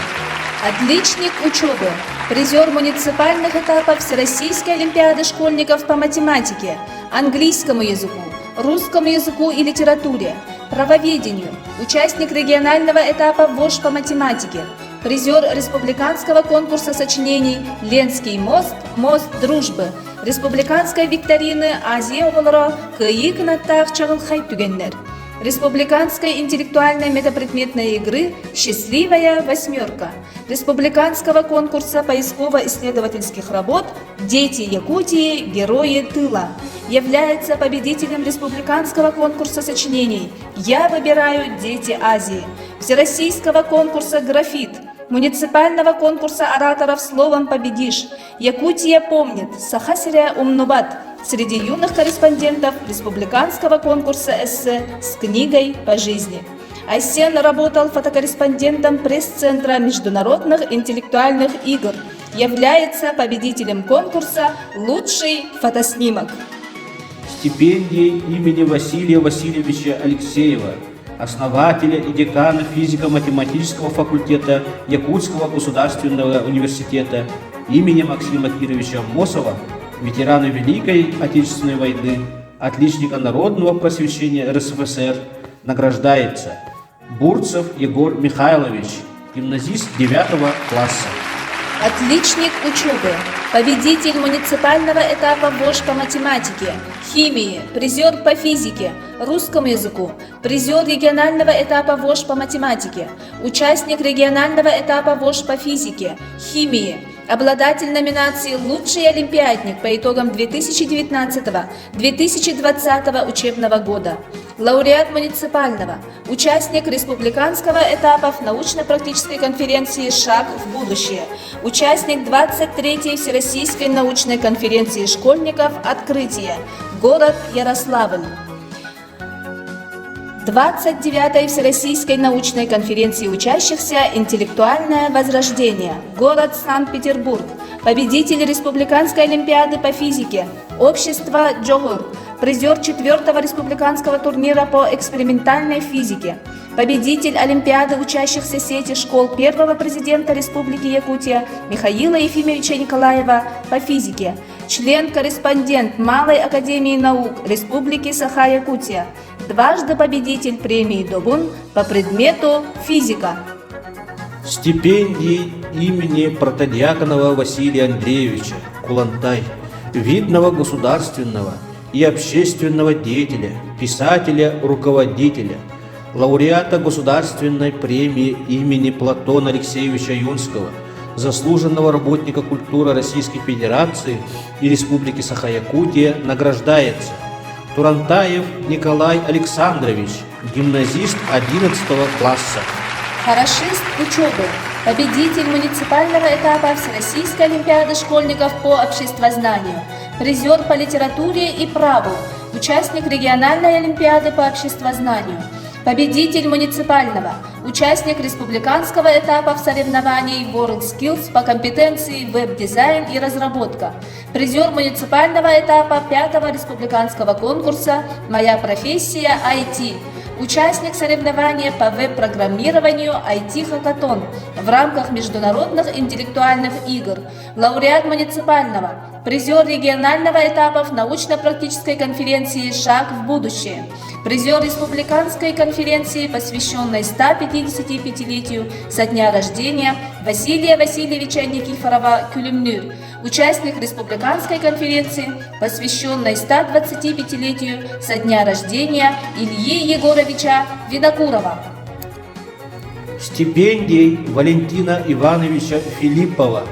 Отличник учебы, призер муниципальных этапов Всероссийской олимпиады школьников по математике, английскому языку, русскому языку и литературе, правоведению, участник регионального этапа ВОШ по математике, призер республиканского конкурса сочинений «Ленский мост», «Мост дружбы», республиканской викторины «Азия Волро», «Кыи кынаттах чагылхай түгеннер», республиканской интеллектуальной метапредметной игры «Счастливая восьмерка», республиканского конкурса поисково-исследовательских работ «Дети Якутии. Герои тыла». Является победителем республиканского конкурса сочинений «Я выбираю Дети Азии», всероссийского конкурса «Графит», муниципального конкурса ораторов «Словом победишь», «Якутия помнит», «Сахасиря умнубат», среди юных корреспондентов республиканского конкурса эссе с книгой по жизни. Айсен работал фотокорреспондентом пресс-центра международных интеллектуальных игр. Является победителем конкурса «Лучший фотоснимок». Стипендией имени Василия Васильевича Алексеева, основателя и декана физико-математического факультета Якутского государственного университета, имени Максима Кировича Аммосова, ветерана Великой Отечественной войны, отличника народного просвещения РСФСР, награждается Бурцев Егор Михайлович, гимназист 9 класса. Отличник учебы, победитель муниципального этапа ВОШ по математике, химии, призер по физике, русскому языку, призер регионального этапа ВОШ по математике, участник регионального этапа ВОШ по физике, химии, обладатель номинации «Лучший олимпиадник» по итогам 2019-2020 учебного года, лауреат муниципального, участник республиканского этапов научно-практической конференции «Шаг в будущее», участник 23-й Всероссийской научной конференции школьников «Открытие», город Ярославль. 29-й Всероссийской научной конференции учащихся «Интеллектуальное возрождение», город Санкт-Петербург, победитель Республиканской олимпиады по физике, общество Джогур, призер 4-го республиканского турнира по экспериментальной физике, победитель Олимпиады учащихся сети школ первого президента Республики Якутия Михаила Ефимовича Николаева по физике, член-корреспондент Малой академии наук Республики Саха-Якутия, дважды победитель премии Добун по предмету физика. Стипендии имени протодиаконова Василия Андреевича Кулантай, видного государственного и общественного деятеля, писателя, руководителя, лауреата государственной премии имени Платона Алексеевича Юнского, заслуженного работника культуры Российской Федерации и Республики Саха-Якутия, награждается Турантаев Николай Александрович, гимназист 11 класса. Хорошист учебы, победитель муниципального этапа Всероссийской олимпиады школьников по обществознанию, призер по литературе и праву, участник региональной олимпиады по обществознанию, победитель муниципального, участник республиканского этапа соревнований WorldSkills по компетенции веб-дизайн и разработка, призер муниципального этапа 5-го республиканского конкурса «Моя профессия IT», участник соревнования по веб-программированию IT-хакатон в рамках международных интеллектуальных игр, лауреат муниципального, призер регионального этапов научно-практической конференции «Шаг в будущее», призер республиканской конференции, посвященной 155-летию со дня рождения Василия Васильевича Никифорова Кюлемнюр, участник республиканской конференции, посвященной 125-летию со дня рождения Ильи Егоровича Винокурова. Стипендией Валентина Ивановича Филиппова,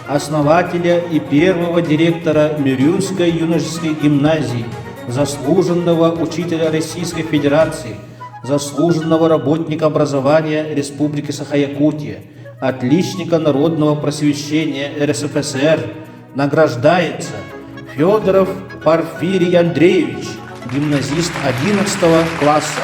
основателя и первого директора Мирюнской юношеской гимназии, заслуженного учителя Российской Федерации, заслуженного работника образования Республики Саха-Якутия, отличника народного просвещения РСФСР, награждается Федоров Порфирий Андреевич, гимназист 11 класса.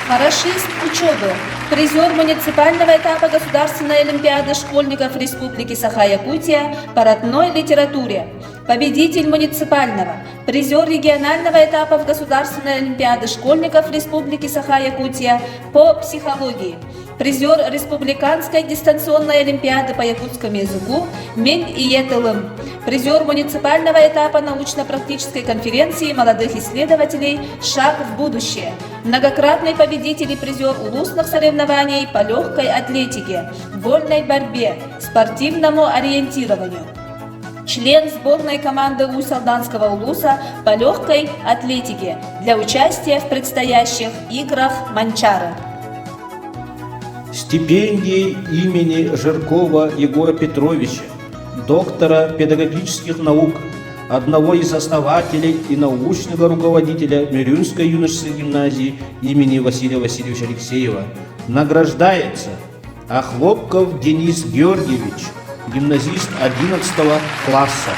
Хорошист учебы, призер муниципального этапа Государственной Олимпиады школьников Республики Саха-Якутия по родной литературе, победитель муниципального, призер регионального этапа Государственной Олимпиады школьников Республики Саха-Якутия по психологии, призер Республиканской дистанционной Олимпиады по якутскому языку Мень Иетылым, призер муниципального этапа научно-практической конференции молодых исследователей «Шаг в будущее», многократный победитель и призер улусных соревнований по легкой атлетике, вольной борьбе, спортивному ориентированию, член сборной команды Усть-Салданского улуса по легкой атлетике для участия в предстоящих играх Манчары. Стипендии имени Жиркова Егора Петровича, доктора педагогических наук, одного из основателей и научного руководителя Мирюнской юношеской гимназии имени Василия Васильевича Алексеева, награждается Охлопков Денис Георгиевич, гимназист 11 класса.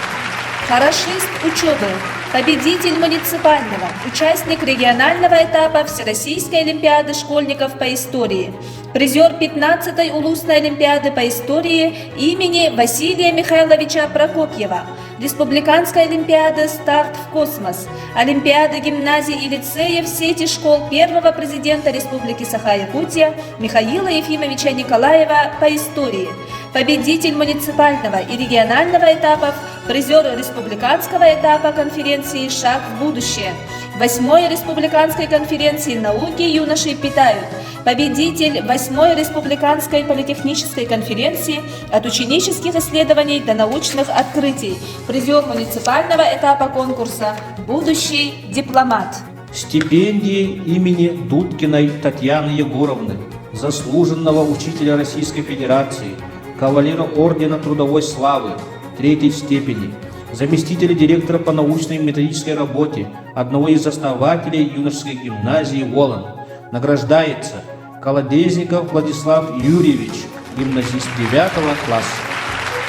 Хорошист учебы, победитель муниципального, участник регионального этапа Всероссийской олимпиады школьников по истории, призер 15-й улусной олимпиады по истории имени Василия Михайловича Прокопьева, Республиканской олимпиады «Старт в космос», Олимпиады гимназий и лицеев сети школ первого президента Республики Саха-Якутия Михаила Ефимовича Николаева по истории, победитель муниципального и регионального этапов, призер республиканского этапа конференции «Шаг в будущее», 8-й республиканской конференции «Науки юноши питают», победитель 8-й республиканской политехнической конференции «От ученических исследований до научных открытий», призер муниципального этапа конкурса «Будущий дипломат». Стипендии имени Дудкиной Татьяны Егоровны, заслуженного учителя Российской Федерации, кавалера Ордена Трудовой Славы 3-й степени, заместителя директора по научной и методической работе, одного из основателей юношеской гимназии «Волан». Награждается Колодезников Владислав Юрьевич, гимназист 9 класса.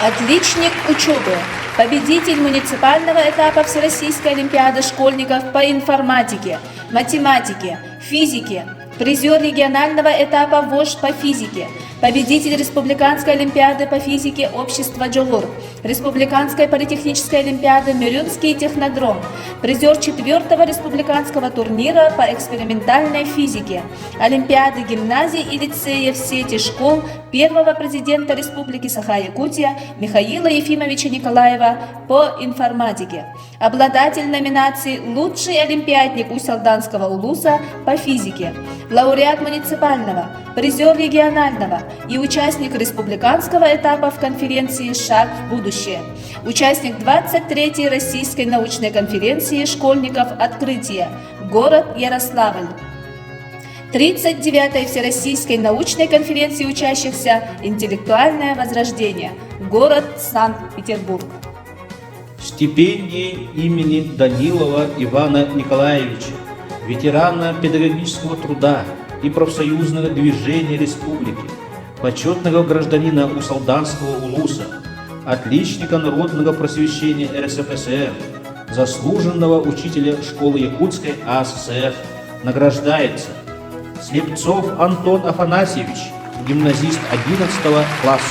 Отличник учебы, победитель муниципального этапа Всероссийской олимпиады школьников по информатике, математике, физике, призер регионального этапа ВОЖ по физике, победитель Республиканской олимпиады по физике общества Джогур, Республиканской политехнической олимпиады Мирюнский технодром, призер 4-го республиканского турнира по экспериментальной физике, Олимпиады гимназий и лицеев сети школ первого президента Республики Саха-Якутия Михаила Ефимовича Николаева по информатике, обладатель номинации «Лучший олимпиадник Усть-Салданского улуса по физике», лауреат муниципального, призер регионального и участник республиканского этапа в конференции «Шаг в будущее», участник 23-й Российской научной конференции школьников «Открытие», город Ярославль, 39-й Всероссийской научной конференции учащихся «Интеллектуальное возрождение», город Санкт-Петербург. Стипендии имени Данилова Ивана Николаевича, ветерана педагогического труда и профсоюзного движения республики, почетного гражданина Усть-Салданского улуса, отличника народного просвещения РСФСР, заслуженного учителя школы Якутской АССР, награждается Слепцов Антон Афанасьевич, гимназист 11 класса.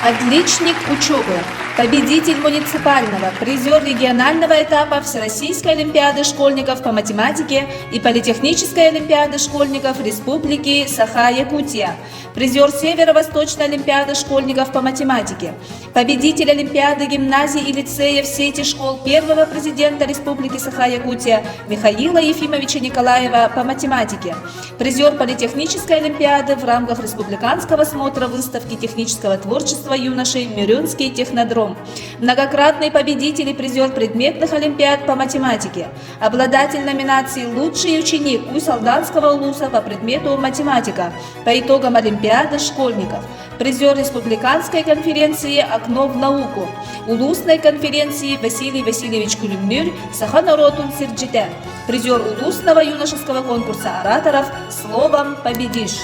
Отличник учебы, победитель муниципального, призер регионального этапа Всероссийской олимпиады школьников по математике и политехнической олимпиады школьников Республики Саха-Якутия, призер Северо-Восточной олимпиады школьников по математике, победитель олимпиады гимназий и лицеев сети школ первого президента Республики Саха-Якутия Михаила Ефимовича Николаева по математике, призер политехнической олимпиады в рамках республиканского смотра выставки технического творчества юношей Мирюнский технодром, многократный победитель и призер предметных олимпиад по математике, обладатель номинации «Лучший ученик Усть-Салданского улуса по предмету математика» по итогам олимпиады школьников, призер республиканской конференции «Окно в науку», улусной конференции Василий Васильевич Кулюмнюр Саханаротун Сирджите, призер улусного юношеского конкурса ораторов «Словом победишь».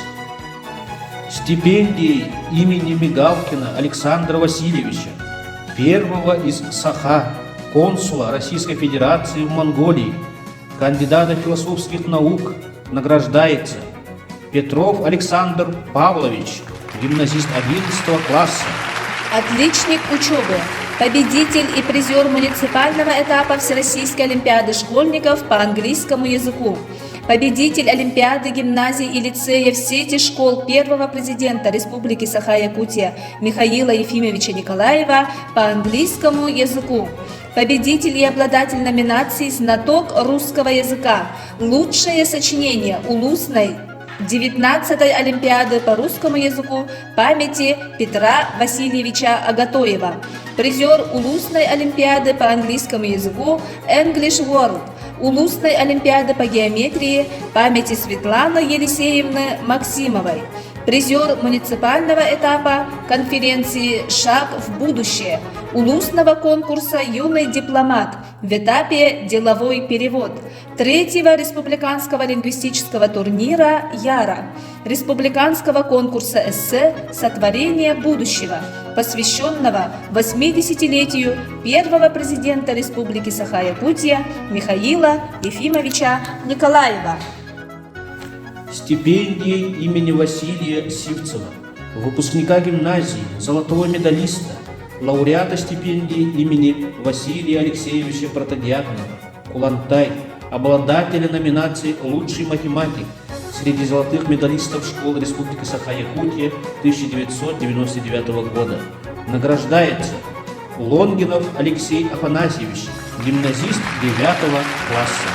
Стипендии имени Мигалкина Александра Васильевича, первого из Саха, консула Российской Федерации в Монголии, кандидата философских наук, награждается Петров Александр Павлович, гимназист 11 класса. Отличник учебы, победитель и призер муниципального этапа Всероссийской олимпиады школьников по английскому языку, победитель Олимпиады гимназий и лицеев сети школ первого президента Республики Саха-Якутия Михаила Ефимовича Николаева по английскому языку, победитель и обладатель номинации «Знаток русского языка», лучшее сочинение Улусной 19-й Олимпиады по русскому языку памяти Петра Васильевича Агатоева, призер Улусной Олимпиады по английскому языку English World, Улусной Олимпиады по геометрии памяти Светланы Елисеевны Максимовой, призер муниципального этапа конференции «Шаг в будущее», Улусного конкурса «Юный дипломат» в этапе «Деловой перевод», 3-го республиканского лингвистического турнира «Яра», республиканского конкурса эссе «Сотворение будущего», посвященного 80-летию первого президента Республики Саха-Якутия Михаила Ефимовича Николаева. Стипендии имени Василия Сивцева, выпускника гимназии, золотого медалиста, лауреата стипендии имени Василия Алексеевича Протодиаконова, Кулантай, обладателя номинации «Лучший математик» среди золотых медалистов школ Республики Саха-Якутия 1999 года. Награждается Лонгинов Алексей Афанасьевич, гимназист 9 класса.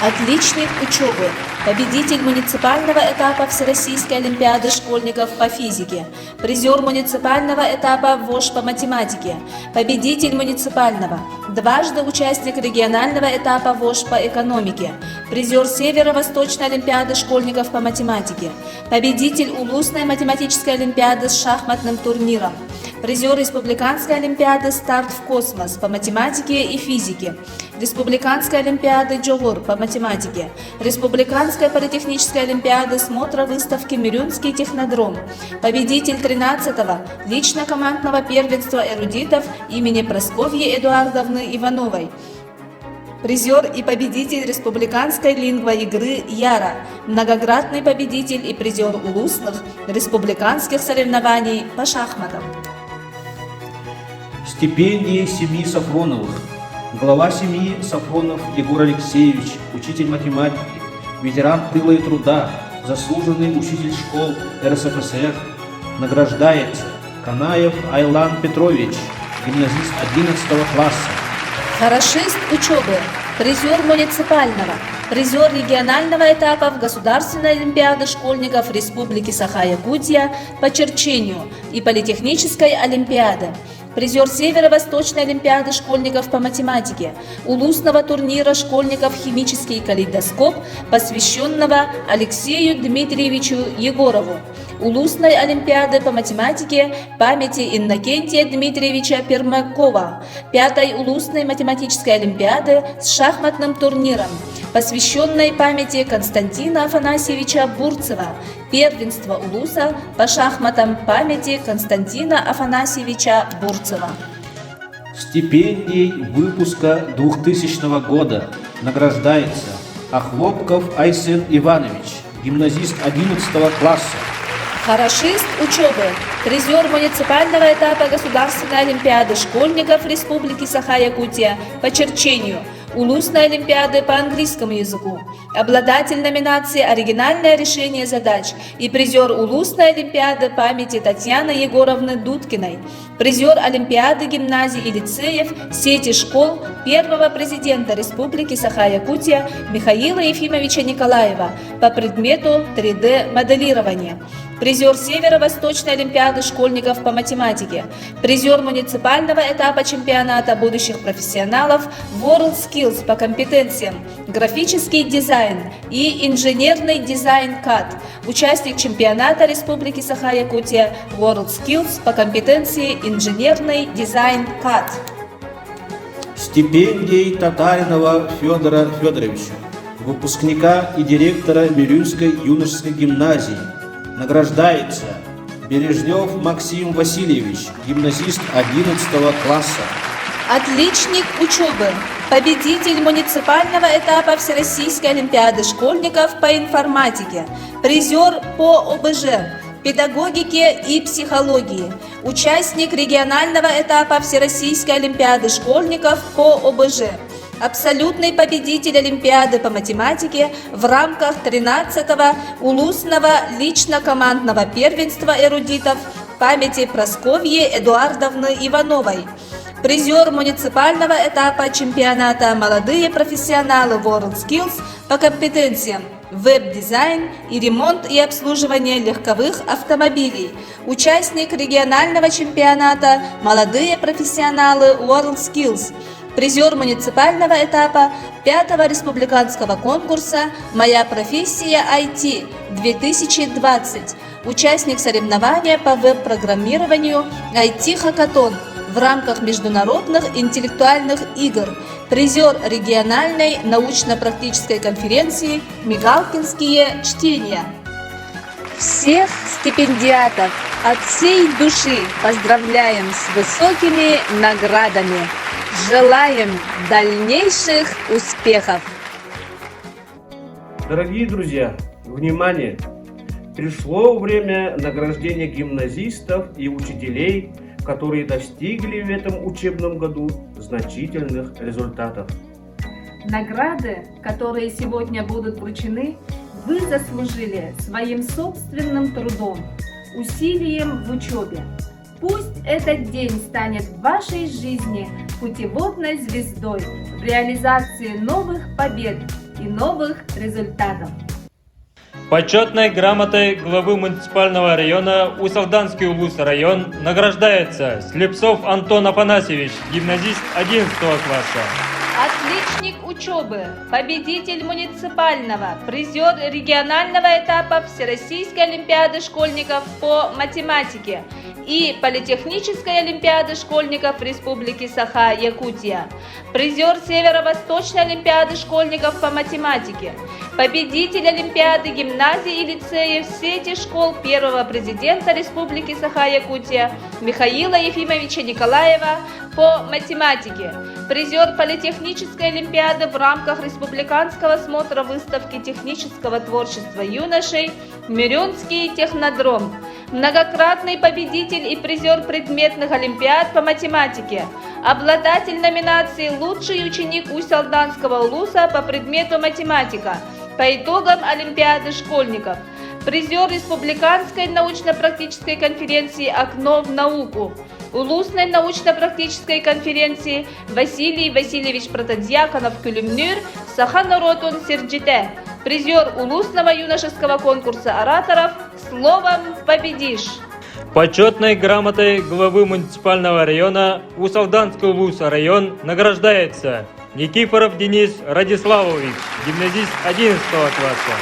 Отличник учебы, победитель муниципального этапа Всероссийской олимпиады школьников по физике, призер муниципального этапа ВОШ по математике, победитель муниципального, дважды участник регионального этапа ВОШ по экономике, призер Северо-Восточной олимпиады школьников по математике, победитель Улусной математической олимпиады с шахматным турниром, призер Республиканской олимпиады «Старт в космос» по математике и физике, Республиканской олимпиады «Джогор» по математике, Республиканской политехнической олимпиады «Смотра выставки Мирюнский технодром», победитель 13-го лично-командного первенства эрудитов имени Прасковьи Эдуардовны Ивановой, призер и победитель республиканской лингвоигры «Яра», многократный победитель и призер улусных республиканских соревнований по шахматам. Стипендии семьи Сафроновых. Глава семьи Сафронов Егор Алексеевич, учитель математики, ветеран тыла и труда, заслуженный учитель школ РСФСР. Награждается Канаев Айлан Петрович, гимназист 11 класса. Хорошист учебы, призер муниципального, призер регионального этапа в Государственной олимпиады школьников Республики Саха-Якутия по черчению и политехнической олимпиады, призер Северо-Восточной олимпиады школьников по математике, Улусного турнира школьников «Химический калейдоскоп», посвященного Алексею Дмитриевичу Егорову, Улусной олимпиады по математике памяти Иннокентия Дмитриевича Пермакова, 5-й Улусной математической олимпиады с шахматным турниром, посвященной памяти Константина Афанасьевича Бурцева, первенство Улуса по шахматам памяти Константина Афанасьевича Бурцева. Стипендией выпуска 2000 года награждается Охлопков Айсен Иванович, гимназист 11 класса. Хорошист учебы, призер муниципального этапа Государственной олимпиады школьников Республики Саха-Якутия по черчению, Улусной олимпиады по английскому языку, обладатель номинации «Оригинальное решение задач» и призер Улусной олимпиады памяти Татьяны Егоровны Дудкиной, призер Олимпиады гимназий и лицеев сети школ первого президента Республики Саха-Якутия Михаила Ефимовича Николаева по предмету 3D-моделирование, призер Северо-Восточной олимпиады школьников по математике, призер муниципального этапа чемпионата будущих профессионалов WorldSkills по компетенциям графический дизайн и инженерный дизайн КАД, участник чемпионата Республики Саха-Якутия WorldSkills по компетенции инженерный дизайн КАД. Стипендией Татаринова Федора Федоровича, выпускника и директора Мирюнской юношеской гимназии. Награждается Бережнев Максим Васильевич, гимназист 11 класса. Отличник учебы, победитель муниципального этапа Всероссийской олимпиады школьников по информатике, призер по ОБЖ, педагогике и психологии, участник регионального этапа Всероссийской олимпиады школьников по ОБЖ, абсолютный победитель Олимпиады по математике в рамках 13-го улусного лично-командного первенства эрудитов памяти Прасковьи Эдуардовны Ивановой, призер муниципального этапа чемпионата «Молодые профессионалы WorldSkills» по компетенциям веб-дизайн и ремонт и обслуживание легковых автомобилей, участник регионального чемпионата «Молодые профессионалы WorldSkills», призер муниципального этапа 5-го республиканского конкурса «Моя профессия IT-2020», участник соревнования по веб-программированию IT-хакатон в рамках международных интеллектуальных игр, призер региональной научно-практической конференции «Мигалкинские чтения». Всех стипендиатов от всей души поздравляем с высокими наградами. Желаем дальнейших успехов! Дорогие друзья, внимание! Пришло время награждения гимназистов и учителей, которые достигли в этом учебном году значительных результатов. Награды, которые сегодня будут вручены, вы заслужили своим собственным трудом, усилием в учебе. Пусть этот день станет в вашей жизни путеводной звездой в реализации новых побед и новых результатов. Почетной грамотой главы муниципального района Усалданский улус район награждается Слепцов Антон Афанасьевич, гимназист 11 класса. Отличник учебы, победитель муниципального, призер регионального этапа Всероссийской олимпиады школьников по математике и Политехнической олимпиады школьников Республики Саха-Якутия, призер Северо-Восточной олимпиады школьников по математике, победитель олимпиады гимназий и лицеев сети школ первого президента Республики Саха-Якутия Михаила Ефимовича Николаева по математике, призер Политехнической олимпиады в рамках республиканского смотра выставки технического творчества юношей «Мирюнский технодром», многократный победитель и призер предметных олимпиад по математике, обладатель номинации «Лучший ученик Усть-Алданского улуса по предмету математика» по итогам Олимпиады школьников, призер Республиканской научно-практической конференции «Окно в науку», Улусной научно-практической конференции Василий Васильевич Протодьяконов Кюлюмнюр Саханаротун Серджите, призер Улусного юношеского конкурса ораторов «Словом победишь». Почетной грамотой главы муниципального района Усалданский улус район награждается Никифоров Денис Радиславович, гимназист 11 класса.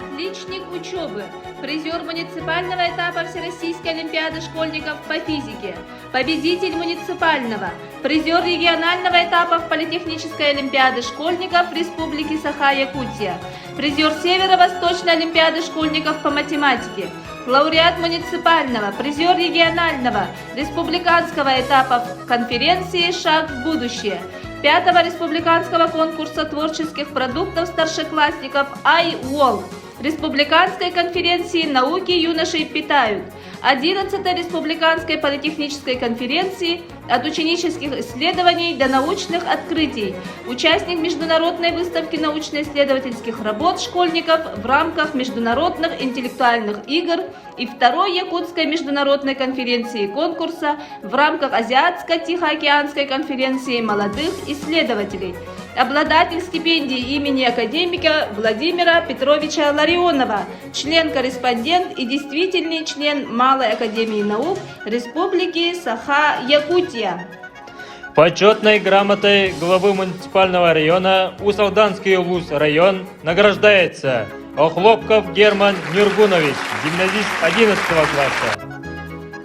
Отличник учебы, призер муниципального этапа Всероссийской олимпиады школьников по физике, победитель муниципального, призер регионального этапа Политехнической олимпиады школьников Республики Саха-Якутия, призер Северо-Восточной олимпиады школьников по математике, лауреат муниципального, призер регионального, республиканского этапа конференции «Шаг в будущее», 5-го республиканского конкурса творческих продуктов старшеклассников iWall, республиканской конференции «Науки юношей питают», 11-й республиканской политехнической конференции «От ученических исследований до научных открытий», участник международной выставки научно-исследовательских работ школьников в рамках международных интеллектуальных игр и 2-й Якутской международной конференции конкурса в рамках Азиатско-Тихоокеанской конференции молодых исследователей, обладатель стипендии имени академика Владимира Петровича Ларионова, член-корреспондент и действительный член Малой академии наук Республики Саха-Якутия. Почетной грамотой главы муниципального района Усалданский улус район награждается Охлопков Герман Нюргунович, гимназист 11 класса.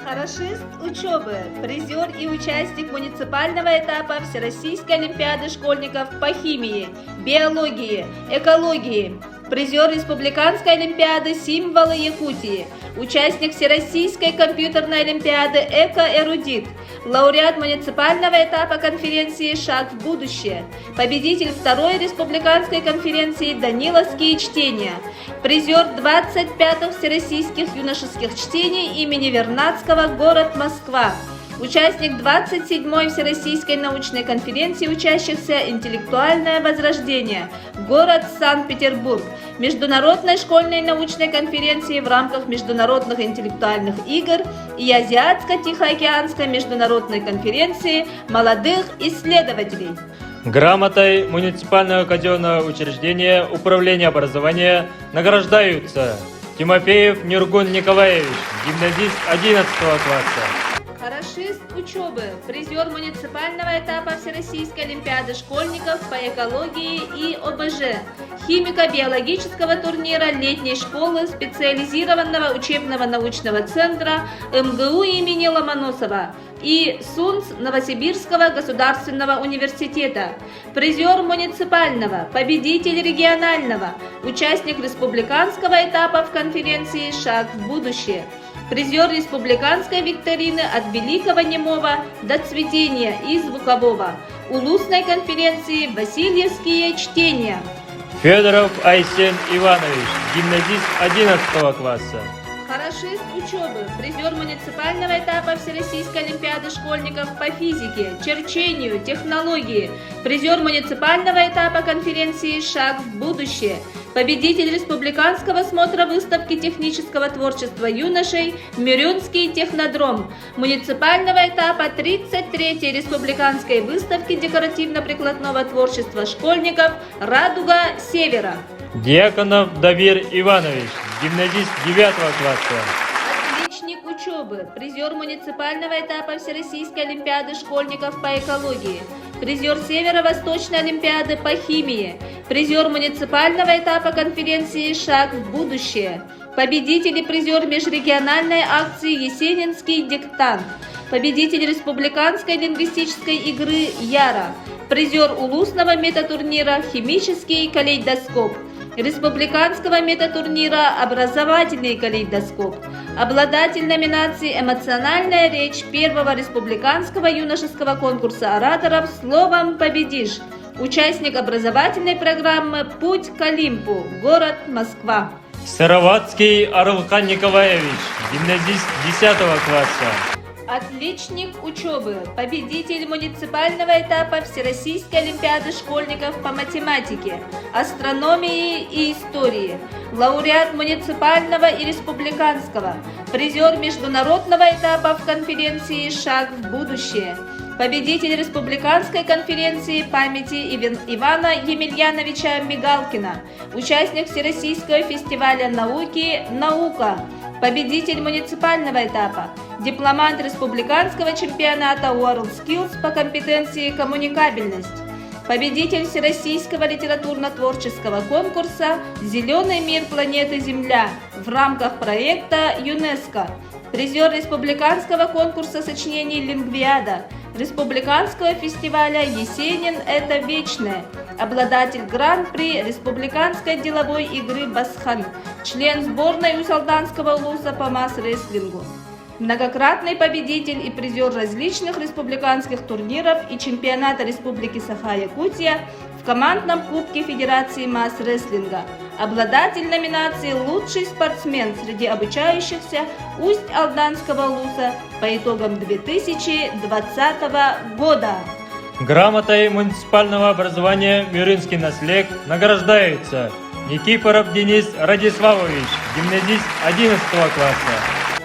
Хорошист учебы, призер и участник муниципального этапа Всероссийской олимпиады школьников по химии, биологии, экологии, призер Республиканской олимпиады «Символы Якутии», участник Всероссийской компьютерной олимпиады «Эко-эрудит», лауреат муниципального этапа конференции «Шаг в будущее», победитель второй республиканской конференции «Даниловские чтения», призер 25-х Всероссийских юношеских чтений имени Вернадского, город Москва, участник 27-й Всероссийской научной конференции учащихся «Интеллектуальное возрождение», город Санкт-Петербург, Международной школьной научной конференции в рамках Международных интеллектуальных игр и Азиатско-Тихоокеанской международной конференции молодых исследователей. Грамотой муниципального казенного учреждения управления образования награждаются Тимофеев Нюргун Николаевич, гимназист 11 класса. Хорошист учебы, призер муниципального этапа Всероссийской олимпиады школьников по экологии и ОБЖ, химико-биологического турнира летней школы специализированного учебного научного центра МГУ имени Ломоносова и СУНС Новосибирского государственного университета, призер муниципального, победитель регионального, участник республиканского этапа в конференции «Шаг в будущее», призер республиканской викторины «От великого немого до цветения» и звукового, улусной конференции «Васильевские чтения». Федоров Айсен Иванович, гимназист 11 класса. Хорошист учебы, призер муниципального этапа Всероссийской олимпиады школьников по физике, черчению, технологии, призер муниципального этапа конференции «Шаг в будущее», победитель республиканского смотра выставки технического творчества юношей «Мюрюнский технодром», муниципального этапа 33-й республиканской выставки декоративно-прикладного творчества школьников «Радуга Севера». Дьяконов Давир Иванович, гимназист 9 класса. Отличник учебы, призер муниципального этапа Всероссийской олимпиады школьников по экологии, призер Северо-Восточной олимпиады по химии, призер муниципального этапа конференции «Шаг в будущее», победитель и призер межрегиональной акции «Есенинский диктант», победитель республиканской лингвистической игры «Яра», призер улусного метатурнира «Химический калейдоскоп», республиканского метатурнира «Образовательный калейдоскоп», обладатель номинации «Эмоциональная речь» первого республиканского юношеского конкурса ораторов «Словом победишь», участник образовательной программы «Путь к Олимпу», город Москва. Сыроватский Орлхан Николаевич, гимназист 10 класса. Отличник учебы, победитель муниципального этапа Всероссийской олимпиады школьников по математике, астрономии и истории, лауреат муниципального и республиканского, призер международного этапа в конференции «Шаг в будущее», победитель республиканской конференции памяти Ивана Емельяновича Мигалкина, участник Всероссийского фестиваля науки «Наука», победитель муниципального этапа, дипломант республиканского чемпионата WorldSkills по компетенции «Коммуникабельность», победитель Всероссийского литературно-творческого конкурса «Зеленый мир планеты Земля» в рамках проекта ЮНЕСКО, призер республиканского конкурса сочинений «Лингвиада», республиканского фестиваля «Есенин – это вечное», обладатель гран-при республиканской деловой игры «Басхан», член сборной Усалданского улуса по масс-рестлингу, многократный победитель и призер различных республиканских турниров и чемпионата Республики Саха-Якутия в командном кубке Федерации масс-рестлинга, обладатель номинации «Лучший спортсмен» среди обучающихся Усть-Алданского улуса по итогам 2020 года. Грамотой муниципального образования «Мюрюнский наслег» награждаются Никифоров Денис Радиславович, гимназист 11 класса.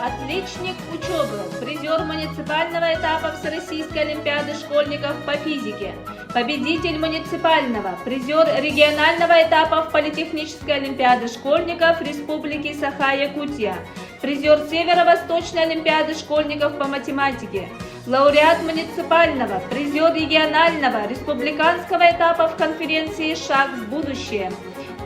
Отличник учебы, призер муниципального этапа Всероссийской олимпиады школьников по физике, победитель муниципального, призер регионального этапа в политехнической олимпиады школьников Республики Саха-Якутия, призер Северо-Восточной олимпиады школьников по математике, лауреат муниципального, призер регионального, республиканского этапа в конференции «Шаг в будущее»,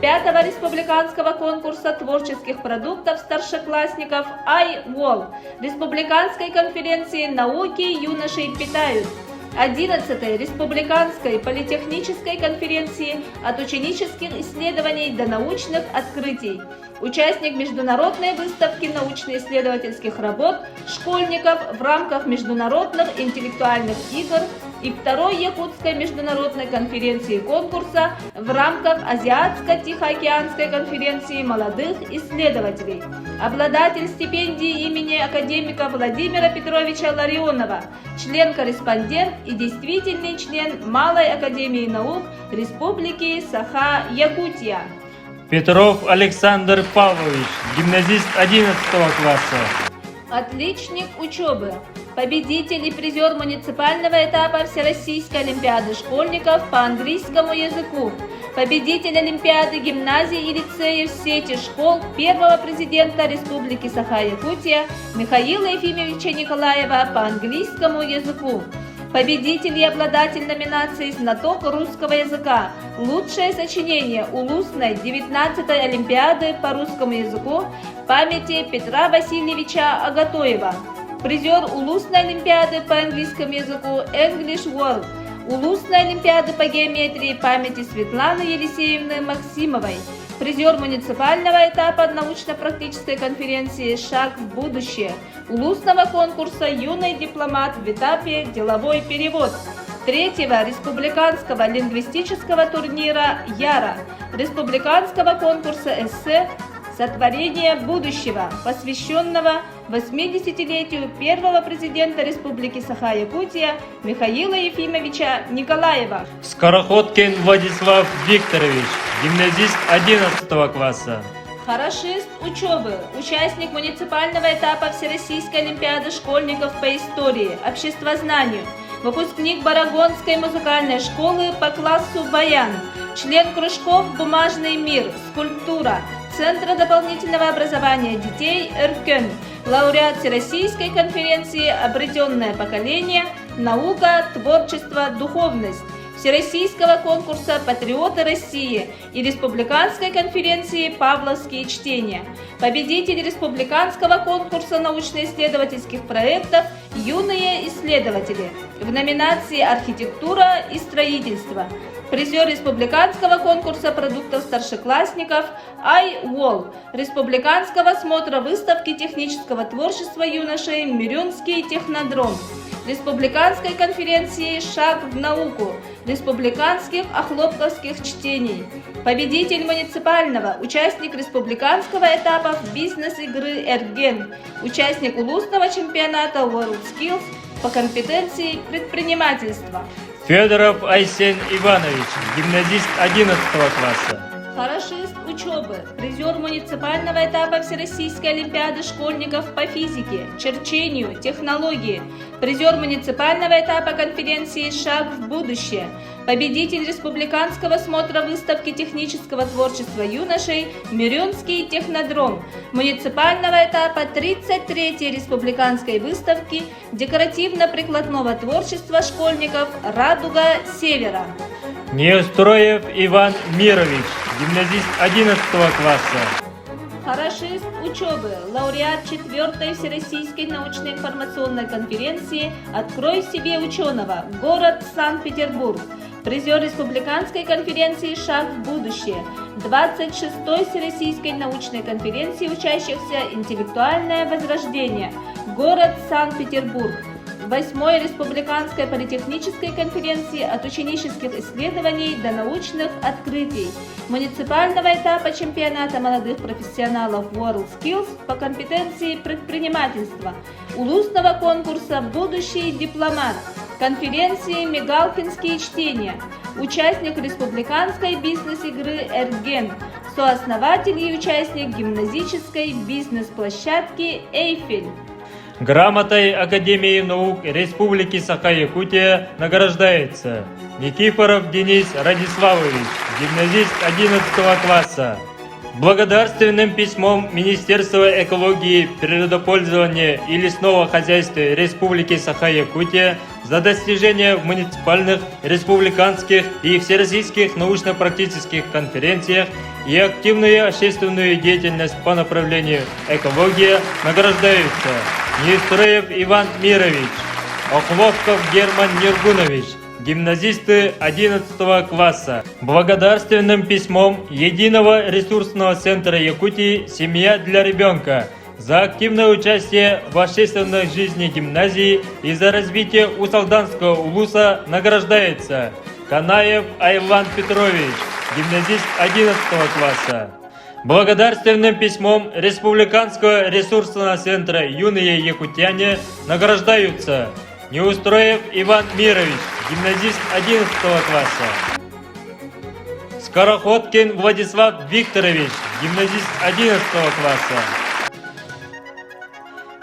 5-го республиканского конкурса творческих продуктов старшеклассников iWall, республиканской конференции «Науки юношей питают», 11-й Республиканской политехнической конференции от ученических исследований до научных открытий. Участник международной выставки научно-исследовательских работ школьников в рамках международных интеллектуальных игр и второй Якутской международной конференции конкурса в рамках Азиатско-Тихоокеанской конференции молодых исследователей. Обладатель стипендии имени академика Владимира Петровича Ларионова, член-корреспондент и действительный член Малой академии наук Республики Саха-Якутия. Петров Александр Павлович, гимназист 11 класса. Отличник учебы. Победитель и призер муниципального этапа Всероссийской олимпиады школьников по английскому языку. Победитель олимпиады гимназий и лицеев сети школ первого президента Республики Саха-Якутия Михаила Ефимовича Николаева по английскому языку. Победитель и обладатель номинации «Знаток русского языка». Лучшее сочинение Улусной 19-й Олимпиады по русскому языку памяти Петра Васильевича Агатоева. Призер Улусной Олимпиады по английскому языку English World. Улусной Олимпиады по геометрии памяти Светланы Елисеевны Максимовой. Призер муниципального этапа научно-практической конференции «Шаг в будущее». Улусного конкурса «Юный дипломат» в этапе «Деловой перевод». Третьего республиканского лингвистического турнира «Яра». Республиканского конкурса эссе «Сотворение будущего», посвященного 80-летию первого президента Республики Саха-Якутия Михаила Ефимовича Николаева. Скороходкин Владислав Викторович, гимназист 11 класса. Хорошист учебы, участник муниципального этапа Всероссийской олимпиады школьников по истории, обществознанию, выпускник Барагонской музыкальной школы по классу баян, член кружков «Бумажный мир», «Скульптура», Центра дополнительного образования детей «Эркен», лауреат Всероссийской конференции «Обретенное поколение. Наука, творчество, духовность», Всероссийского конкурса «Патриоты России» и Республиканской конференции «Павловские чтения», победитель Республиканского конкурса научно-исследовательских проектов «Юные исследователи» в номинации «Архитектура и строительство», призер Республиканского конкурса продуктов старшеклассников iWall, Республиканского смотра выставки технического творчества юношей «Мирюнский технодром», Республиканской конференции «Шаг в науку», Республиканских охлопковских чтений, победитель муниципального, участник республиканского этапа бизнес-игры «Эрген», участник улусного чемпионата WorldSkills по компетенции предпринимательства. Федоров Айсен Иванович, гимназист 11 класса. Хорошист учебы, призер муниципального этапа Всероссийской олимпиады школьников по физике, черчению, технологии, призер муниципального этапа конференции «Шаг в будущее», победитель республиканского смотра выставки технического творчества юношей «Мирюнский технодром», муниципального этапа 33-й республиканской выставки декоративно-прикладного творчества школьников «Радуга Севера». Неустроев Иван Мирович, гимназист 11 класса. Хорошист учебы, лауреат 4-й Всероссийской научно-информационной конференции «Открой себе ученого», город Санкт-Петербург, призер Республиканской конференции «Шаг в будущее», 26-й Всероссийской научной конференции учащихся «Интеллектуальное возрождение», город Санкт-Петербург, 8-й Республиканской политехнической конференции от ученических исследований до научных открытий, муниципального этапа чемпионата молодых профессионалов WorldSkills по компетенции предпринимательства, улусного конкурса «Будущий дипломат», конференции «Мигалкинские чтения», участник республиканской бизнес-игры «Эрген», сооснователь и участник гимназической бизнес-площадки «Эйфель». Грамотой Академии наук Республики Саха-Якутия награждается Никифоров Денис Радиславович, гимназист 11 класса. Благодарственным письмом Министерства экологии, природопользования и лесного хозяйства Республики Саха-Якутия за достижения в муниципальных, республиканских и всероссийских научно-практических конференциях и активную общественную деятельность по направлению экология награждаются Неустроев Иван Мирович, Охлопков Герман Нергунович, гимназисты 11 класса. Благодарственным письмом Единого ресурсного центра Якутии «Семья для ребенка» за активное участие в общественной жизни гимназии и за развитие Усалданского улуса награждается Канаев Айлан Петрович, гимназист 11 класса. Благодарственным письмом Республиканского ресурсного центра «Юные якутяне» награждаются Неустроев Иван Мирович, гимназист 11 класса. Скороходкин Владислав Викторович, гимназист 11 класса.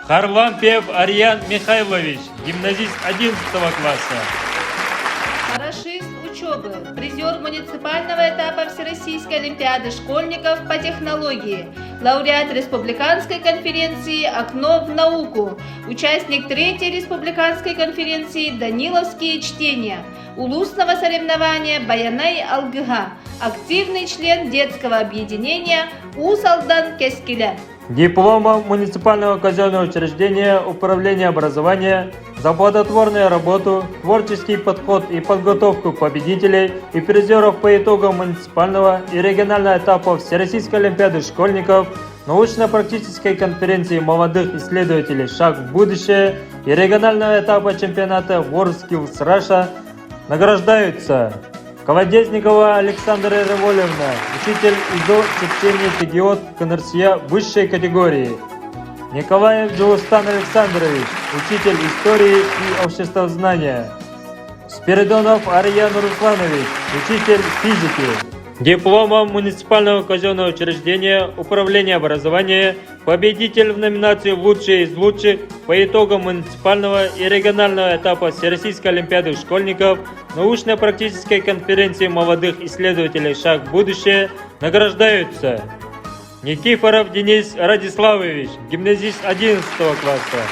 Харлампиев Ариан Михайлович, гимназист 11 класса. Хорошист учебы, призер муниципального этапа Всероссийской олимпиады школьников по технологии, лауреат Республиканской конференции «Окно в науку», участник 3-й Республиканской конференции «Даниловские чтения», улусного соревнования «Баянай Алгыга», активный член детского объединения «Усалдан Кескеля». Дипломом муниципального казенного учреждения управления образования за плодотворную работу, творческий подход и подготовку победителей и призеров по итогам муниципального и регионального этапов Всероссийской олимпиады школьников, научно-практической конференции молодых исследователей «Шаг в будущее» и регионального этапа чемпионата WorldSkills Russia награждаются Колодезникова Александра Револьевна, учитель ИЗО чтения Тегиот КНРСья высшей категории. Николаев Джоустан Александрович, учитель истории и обществознания. Спиридонов Ариян Русланович, учитель физики. Дипломом муниципального казенного учреждения управления образования, победитель в номинации «Лучшие из лучших» по итогам муниципального и регионального этапа Всероссийской олимпиады школьников, научно-практической конференции молодых исследователей «Шаг в будущее» награждаются Никифоров Денис Радиславович, гимназист 11 класса,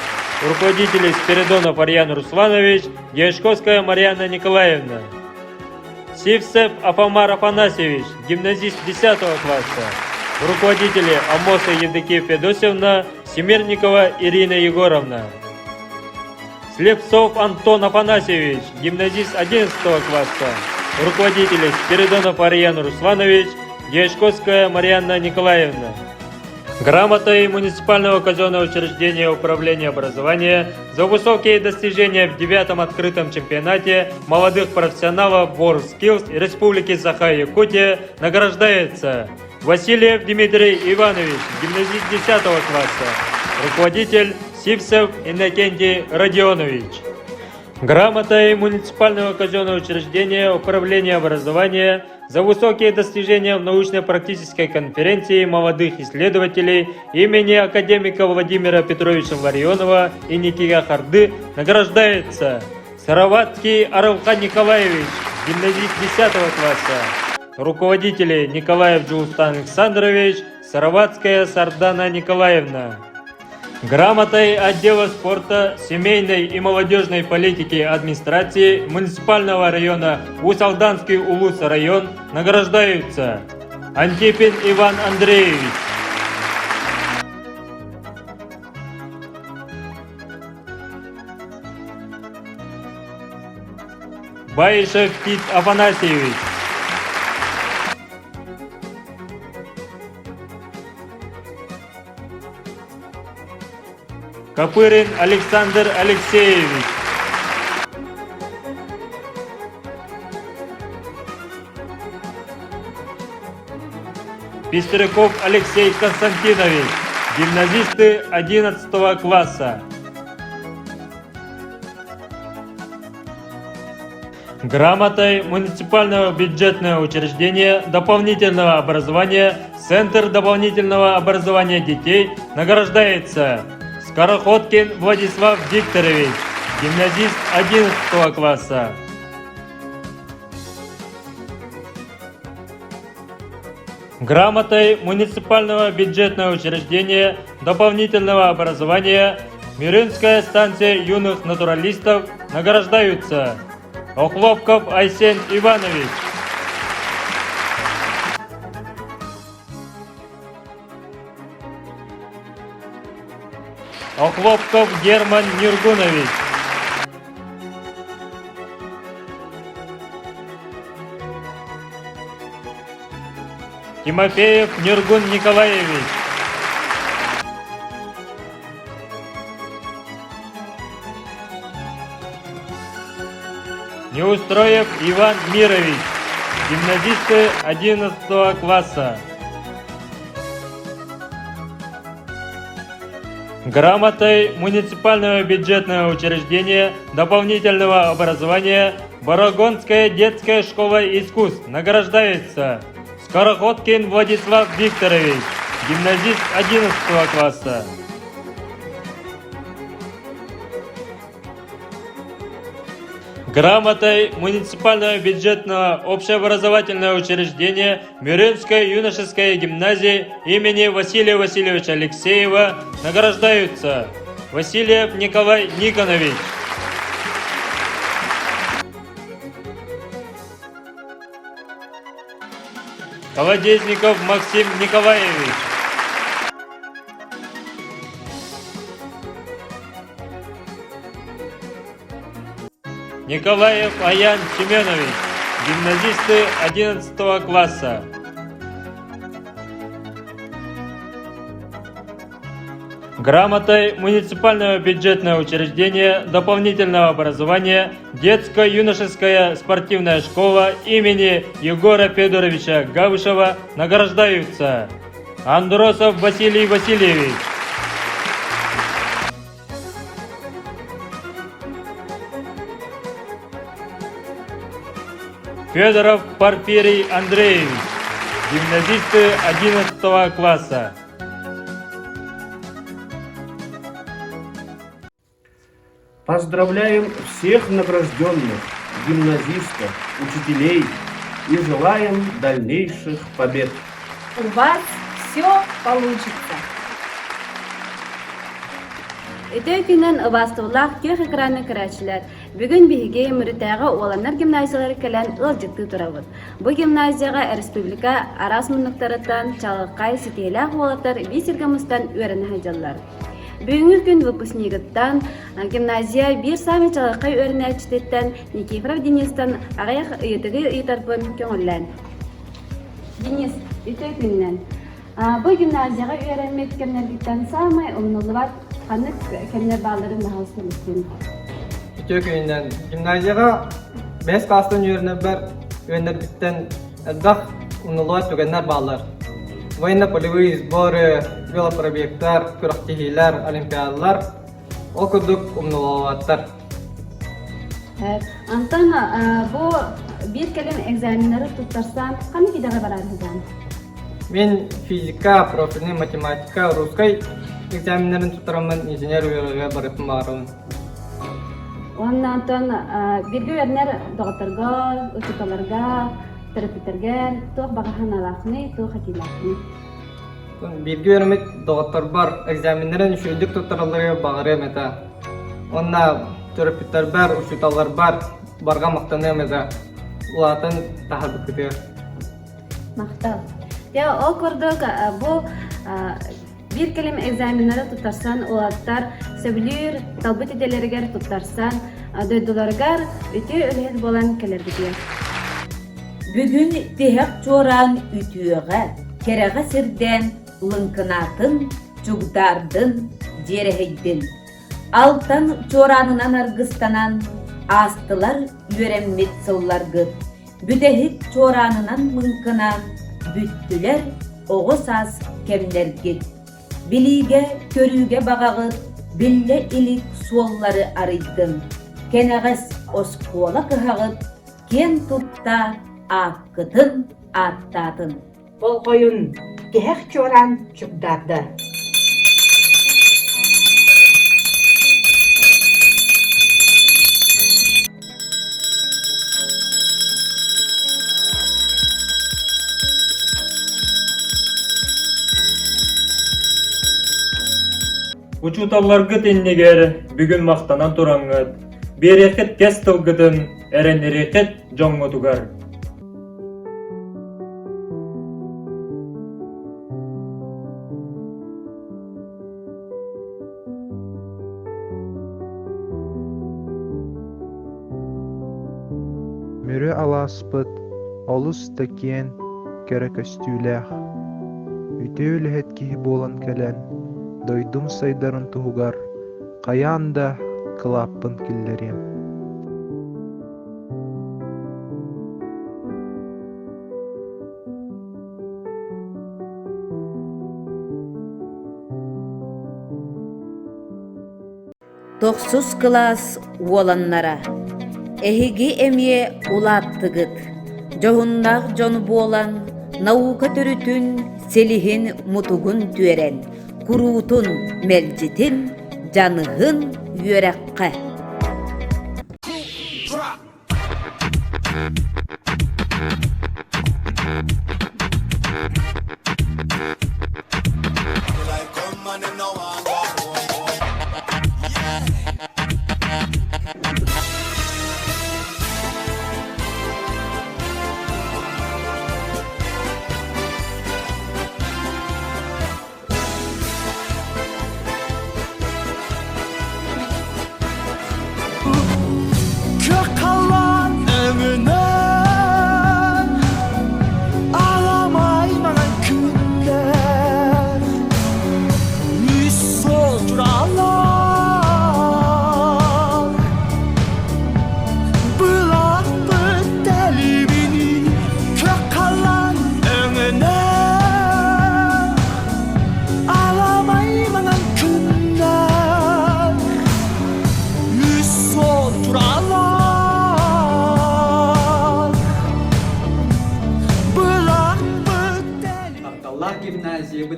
руководители Спиридонов Арьян Русланович, Яшковская Марьяна Николаевна. Сивцев Афамар Афанасьевич, гимназист 10 класса, руководители Амоса Евдокия Федосевна, Семерникова Ирина Егоровна. Слепцов Антон Афанасьевич, гимназист 11 класса, руководители Спиридонов Арьян Русланович, Яшковская Марьяна Николаевна. Грамотой муниципального казенного учреждения управления образования за высокие достижения в 9-м открытом чемпионате молодых профессионалов WorldSkills Республики Саха-Якутия награждается Васильев Дмитрий Иванович, гимназист 10 класса, руководитель Сивцев Иннокентий Родионович. Грамотой муниципального казенного учреждения управления образования за высокие достижения в научно-практической конференции молодых исследователей имени академика Владимира Петровича Ларионова и Никита Харды награждается Сараватский Аралхан Николаевич, гимназист 10 класса, руководители Николаев Джоустан Александрович, Сараватская Сардана Николаевна. Грамотой отдела спорта, семейной и молодежной политики администрации муниципального района Усалданский Улус район награждаются Антипин Иван Андреевич. Баишев Тит Афанасьевич. Копырин Александр Алексеевич. Пестряков Алексей Константинович, гимназисты 11 класса. Грамотой муниципального бюджетного учреждения дополнительного образования Центр дополнительного образования детей награждается Скороходкин Владислав Викторович, гимназист 11 класса. Грамотой муниципального бюджетного учреждения дополнительного образования Мирынская станция юных натуралистов награждаются Охлопков Айсен Иванович. Охлопков Герман Нергунович. Тимофеев Нюргун Николаевич. Неустроев Иван Мирович, гимназисты 11 класса. Грамотой муниципального бюджетного учреждения дополнительного образования Барагонская детская школа искусств награждается Скороходкин Владислав Викторович, гимназист 11 класса. Грамотой муниципального бюджетного общеобразовательного учреждения Мюринская юношеская гимназия имени Василия Васильевича Алексеева награждаются Васильев Николай Никонович. Колодезников Максим Николаевич. Николаев Аян Семенович, гимназисты 11 класса. Грамотой муниципального бюджетного учреждения дополнительного образования детско-юношеская спортивная школа имени Егора Федоровича Гавышева награждаются Андросов Василий Васильевич. Федоров Порфирий Андреевич, гимназисты 11 класса. Поздравляем всех награжденных, гимназистов, учителей и желаем дальнейших побед. У вас все получится. Өтө күнен ыбастуулах көх экраны көрәчләр. Бүгін биһиге Мөрүтәгә Уоланнар гимназиялары кәлән ылжыкты турабыз. Бу гимназияга республика арасмынныктарыттан чалыккай сетеләк уолаттар бисергамыстан үрәне хаҗаллар. Бүгүнкү күн выпускниктан гимназия бир сами чалыккай үрәнәчтеттен Никифоров Денистан агаяк ыйтыгы ыйтарпын көңүллән. Денис, өтө күннән бу гимназияга үрәнмәткәннәрдән самай умнулар Қанық кәлінер бағларын нағылсын өткен. Үтө күйінден гимназияға 5 кластан үйірініп бар өндір біттен әддақ ұнылуат түгеннер бағлар. Военно-полевые сборы, велопробегтар, күрақтихилер, олимпиадалар ол күрдік ұнылуаттар. Антон, бұл бір кәлім экзаменері тұттарсан, қаны кедеға барарыдан? Мен физика, профильный математика, русскай экзаменерин тутарамын инженер үйрөгө барыппын баарыбын. Онна Антон, бирге өрнер доғытырға, ұтыталарға, терапевтерге, тоқ бағахан алақны, тоқ хакилақны. Бирге өрмет доғытыр бар, экзаменерин үшөйдік тутараларға бағары емета. Онна терапевтер бар, ұшыталар бар, барға мақтаны емета. Улатын тахабы күтер. Мақтал. Ол көрдік, бұл bir kelime egzaminlere tutarsan, oğlatlar söbülür, talbıt edelerger tutarsan, döydülerger ötü ölhet bolan keler gidiyor. Bugün tehek çoran ütüğe, kerege sirden, lınkınatın, çugdardın, jereheydin. Altan çoranınan argıstanan, astılar yöremmet sıllargı. Bütehik çoranınan mınkınan, büttüler, oğuz az kemlergit. Bilige, körüge bağağıt, bille ilik suolları arıydın. Keneğes oskola kıhağıt, ken tutta akkıtın, attatın. Bol koyun, tehek çoran çukdardı. Учуталларгы теннегер бүгүн мактанан тураңыт, берекет кес тылгытын, эренерекет жоңготугар. Мөрө аласпыт, олус текен, кәрі көстүүлэх. Үте өліхет кихи болан кәлән, дойдум сайдарын туғығар, қаяанда кылаппын киллерем. Тохсус класс уоланнара. Эхиги эмие улаттыгыт. Жоғыннақ жону болан, наука төрүтүн, селихин мутугун түерен, куруутун мелжитин, жаныгын үйерекке.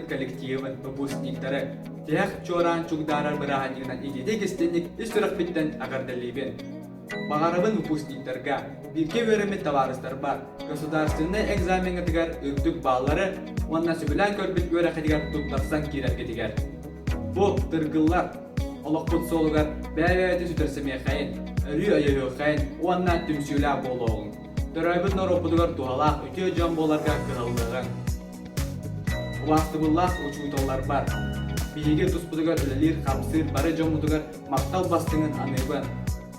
Коллективын выпускниктары тех чоран чугдарар быраханигынан идеде кестенник историк биттен агардалибен. Багарабын выпускниктарга бирке вереме товарыстар бар. Государственный экзаменге тигер үрдүк баллары, онна сүбүлән көрбүт көрәхе тигер туттарсан кирәпке тигер. Бу тыргыллар олоқпут солугар бәйбәйті сүтерсеме қайын, үрі айығы қайын, онна түмсүлә болуғын. Төрәйбіт норопудығар туғалақ үте жан боларға кығылдығын. Уақтыбыллақ учуталар бар. Биеге тұспудығар үлелер қамсыр бары жомудығар мақтал бастыңын анығын.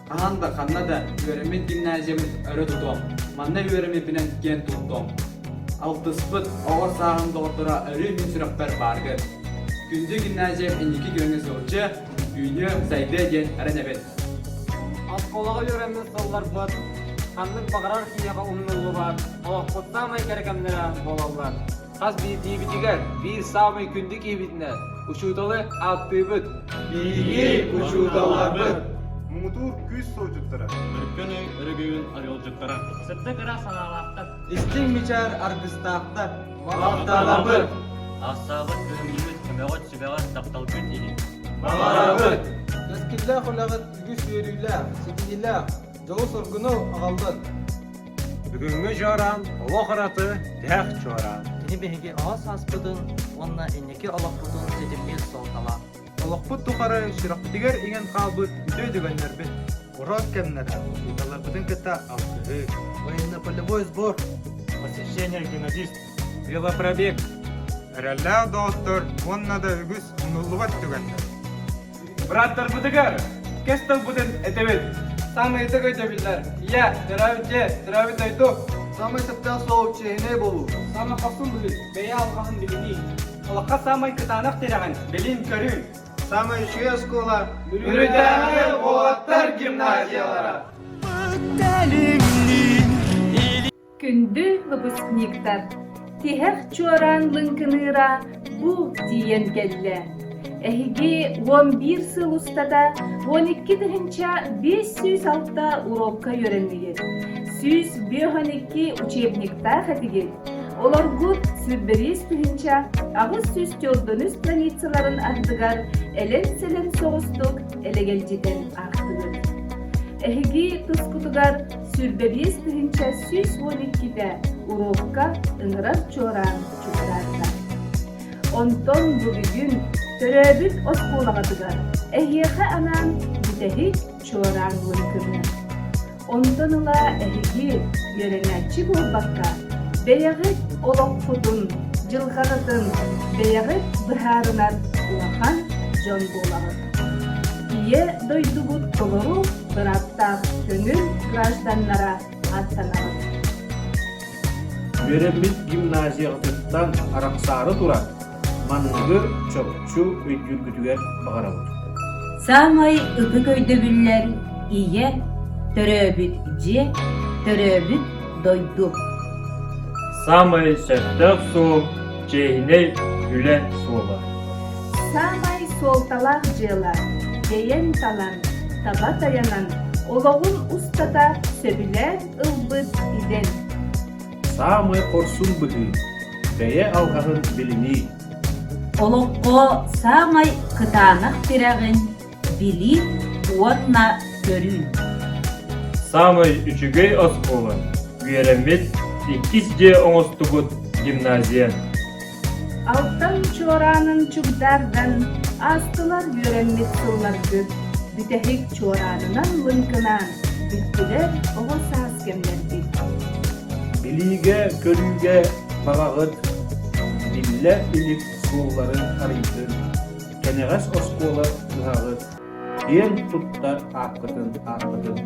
Қағанда қанна да үйерімет гимназиямыз өрі тұтом. Манна үйеріметінен кен тұттом. Алтыспыт оғыр сағында отыра өрі мен сүрақпар барғыр. Күнді гимназиям әнекі көріңіз олчы, үйіне сайды ден әрінебет. Асқолаға үйеріміз солдар бұд. Қандық бағарар кияға ұмнылы бар. Олақ құттамай кәрекемдері болалар. Қаз bir dibitiger, bir samay kündük ibitine. Uçutalı attı büt. Bilgi uçutalar büt. Mutur küs soğucuklara. Ürkünü ürgüğün arayolcuklara. Sıttı kıra sanalaqtır. İstin biçer argıstaqtır. Maqtalar büt. Asabıt köyümümüz kümeğot sübeğot taqtal küt ili. Mağara büt. Eskiller kulağıt ügüs yürüyler, sikililer. Çoğu sorgunu ağaldır. Бүгінгі жаран, олық ұраты, дәқ жоран. Тені бәйге ağız аспыдың, онна әнеке олақпыдың седемел солтала. Олықпыт тұқары шырақпытығар еген қалбыт үті дөгенлер бін. Ұрат кәмнері, ұйталарбытың кітті алтығы. Военно-полевой сбор. Посещение гимназист, велопробег. Әрәлі доғыттыр, онна да үгіз ұнылуат дөгенлер. Браттар бұдығар, кестал бұдын әтебет. Самый тыгый дебилер. Я, здравит айду. Самый сыптан соğuk ne болу. Самый қасын білін, бәйе алғағын біліні. Олаққа самый кытанақ тереген, білін көрін. Самый шуя скола, үрідәңі олаттар гимназиялара. Күнді выпускниктар. Тихек чуаран лынкыныра bu диен келле. Эһиги 11 сыл устада 12 дыһынча 506 урокка йөреннигит. 112 учебникта хатигит. Оларгут сүрберис дыһынча агыс сүз жолдонус страницаларын ардыгар элен-селен соғыстук элегелжиден ақтыгыт. Эһиги тускутугар сүрберис дыһынча 112-де урокка ыңырар чоран чуктарда. Онтон бүгүн төрөбүт оскулагатыгар эхиэхэ анан бүтэхик чуорааңлын кырны. Онтоныла эхиги йөреңәчи болбакка бэйэҕит олоқпутун, жылғағытын бэйэҕит быһаарынар улахан жон буолагыт. Ие дойдугут толору быраттаах көңүл гражданнара аттанабыт. Üyerenbit gimnaziyatıttan araqsarı tura, manныгы çokçu öydürgütüger bağırabıt. Самай ıpı köydöbüller, iye, töröbüt je, töröbüt doydu. Самый söttök soğuk, cehine üle soğuk. Самай солталақ жыла, дейен талан, таба таянан, олоғун устата сөбілер ылбыт иден. Самый корсун быгы, бәйе алғағын біліні. Олоққо самай кытанақ пирағын, били уотна көрін. Самый üçügöy oskolu, üyerenbit ikizce oңостубут гимназия. Алтан чуаранын чугдардан, астылар йөрәнмет сылларды, бүтәхик чуаранынан лынкынан, бүттілер оғысас кемлерді. Билиге, көрüge bağağıt, dille ilik suğuların arıydın, keneğes oskola ığağıt, en tuttar akıtın akıtın.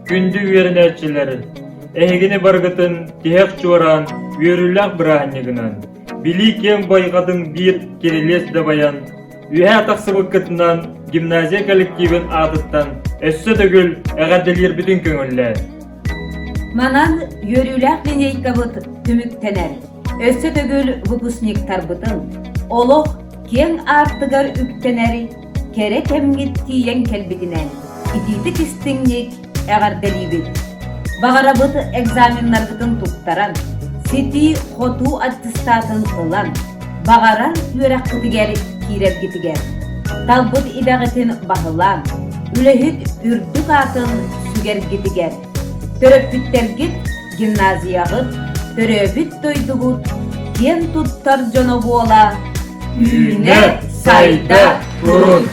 Күнді üyerenерчилери, ehigini bargıtın tihek çuaran üyerülak bırahanygынан, bili kem baygadın bir kiriles de bayan, üye taqsıbıkkıtından gimnaziya kollektivin adıttan össe dögül eğerdelir bütün köngüller. Манан йөрүләк линейкабыт түмүктенер. Өссө төгүл выпускник тарбытын. Олох кең артыгар үктенери, керек эмгит тиен келбитинен. Итити кистиңник эгарделибит. Багарабыт экзаменнарбытын туттаран. Сити хоту аттестатын ылан. Багаран үераккытыгер кирепгитигер. Талбыт ибагытын бахылан. Үлехит үрдүк атын сүгергитигер. Төрөпүттергит гимназиягыт, төрөбүт дойдугут, кен туттар жоно буола, үйне сайда турун.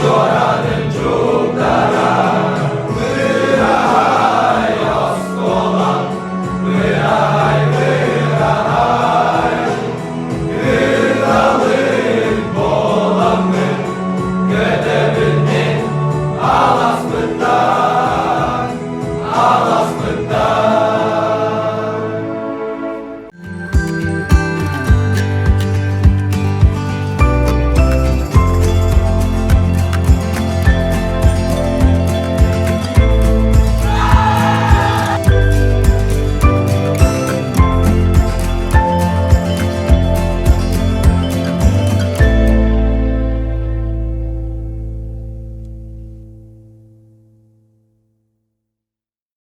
Chora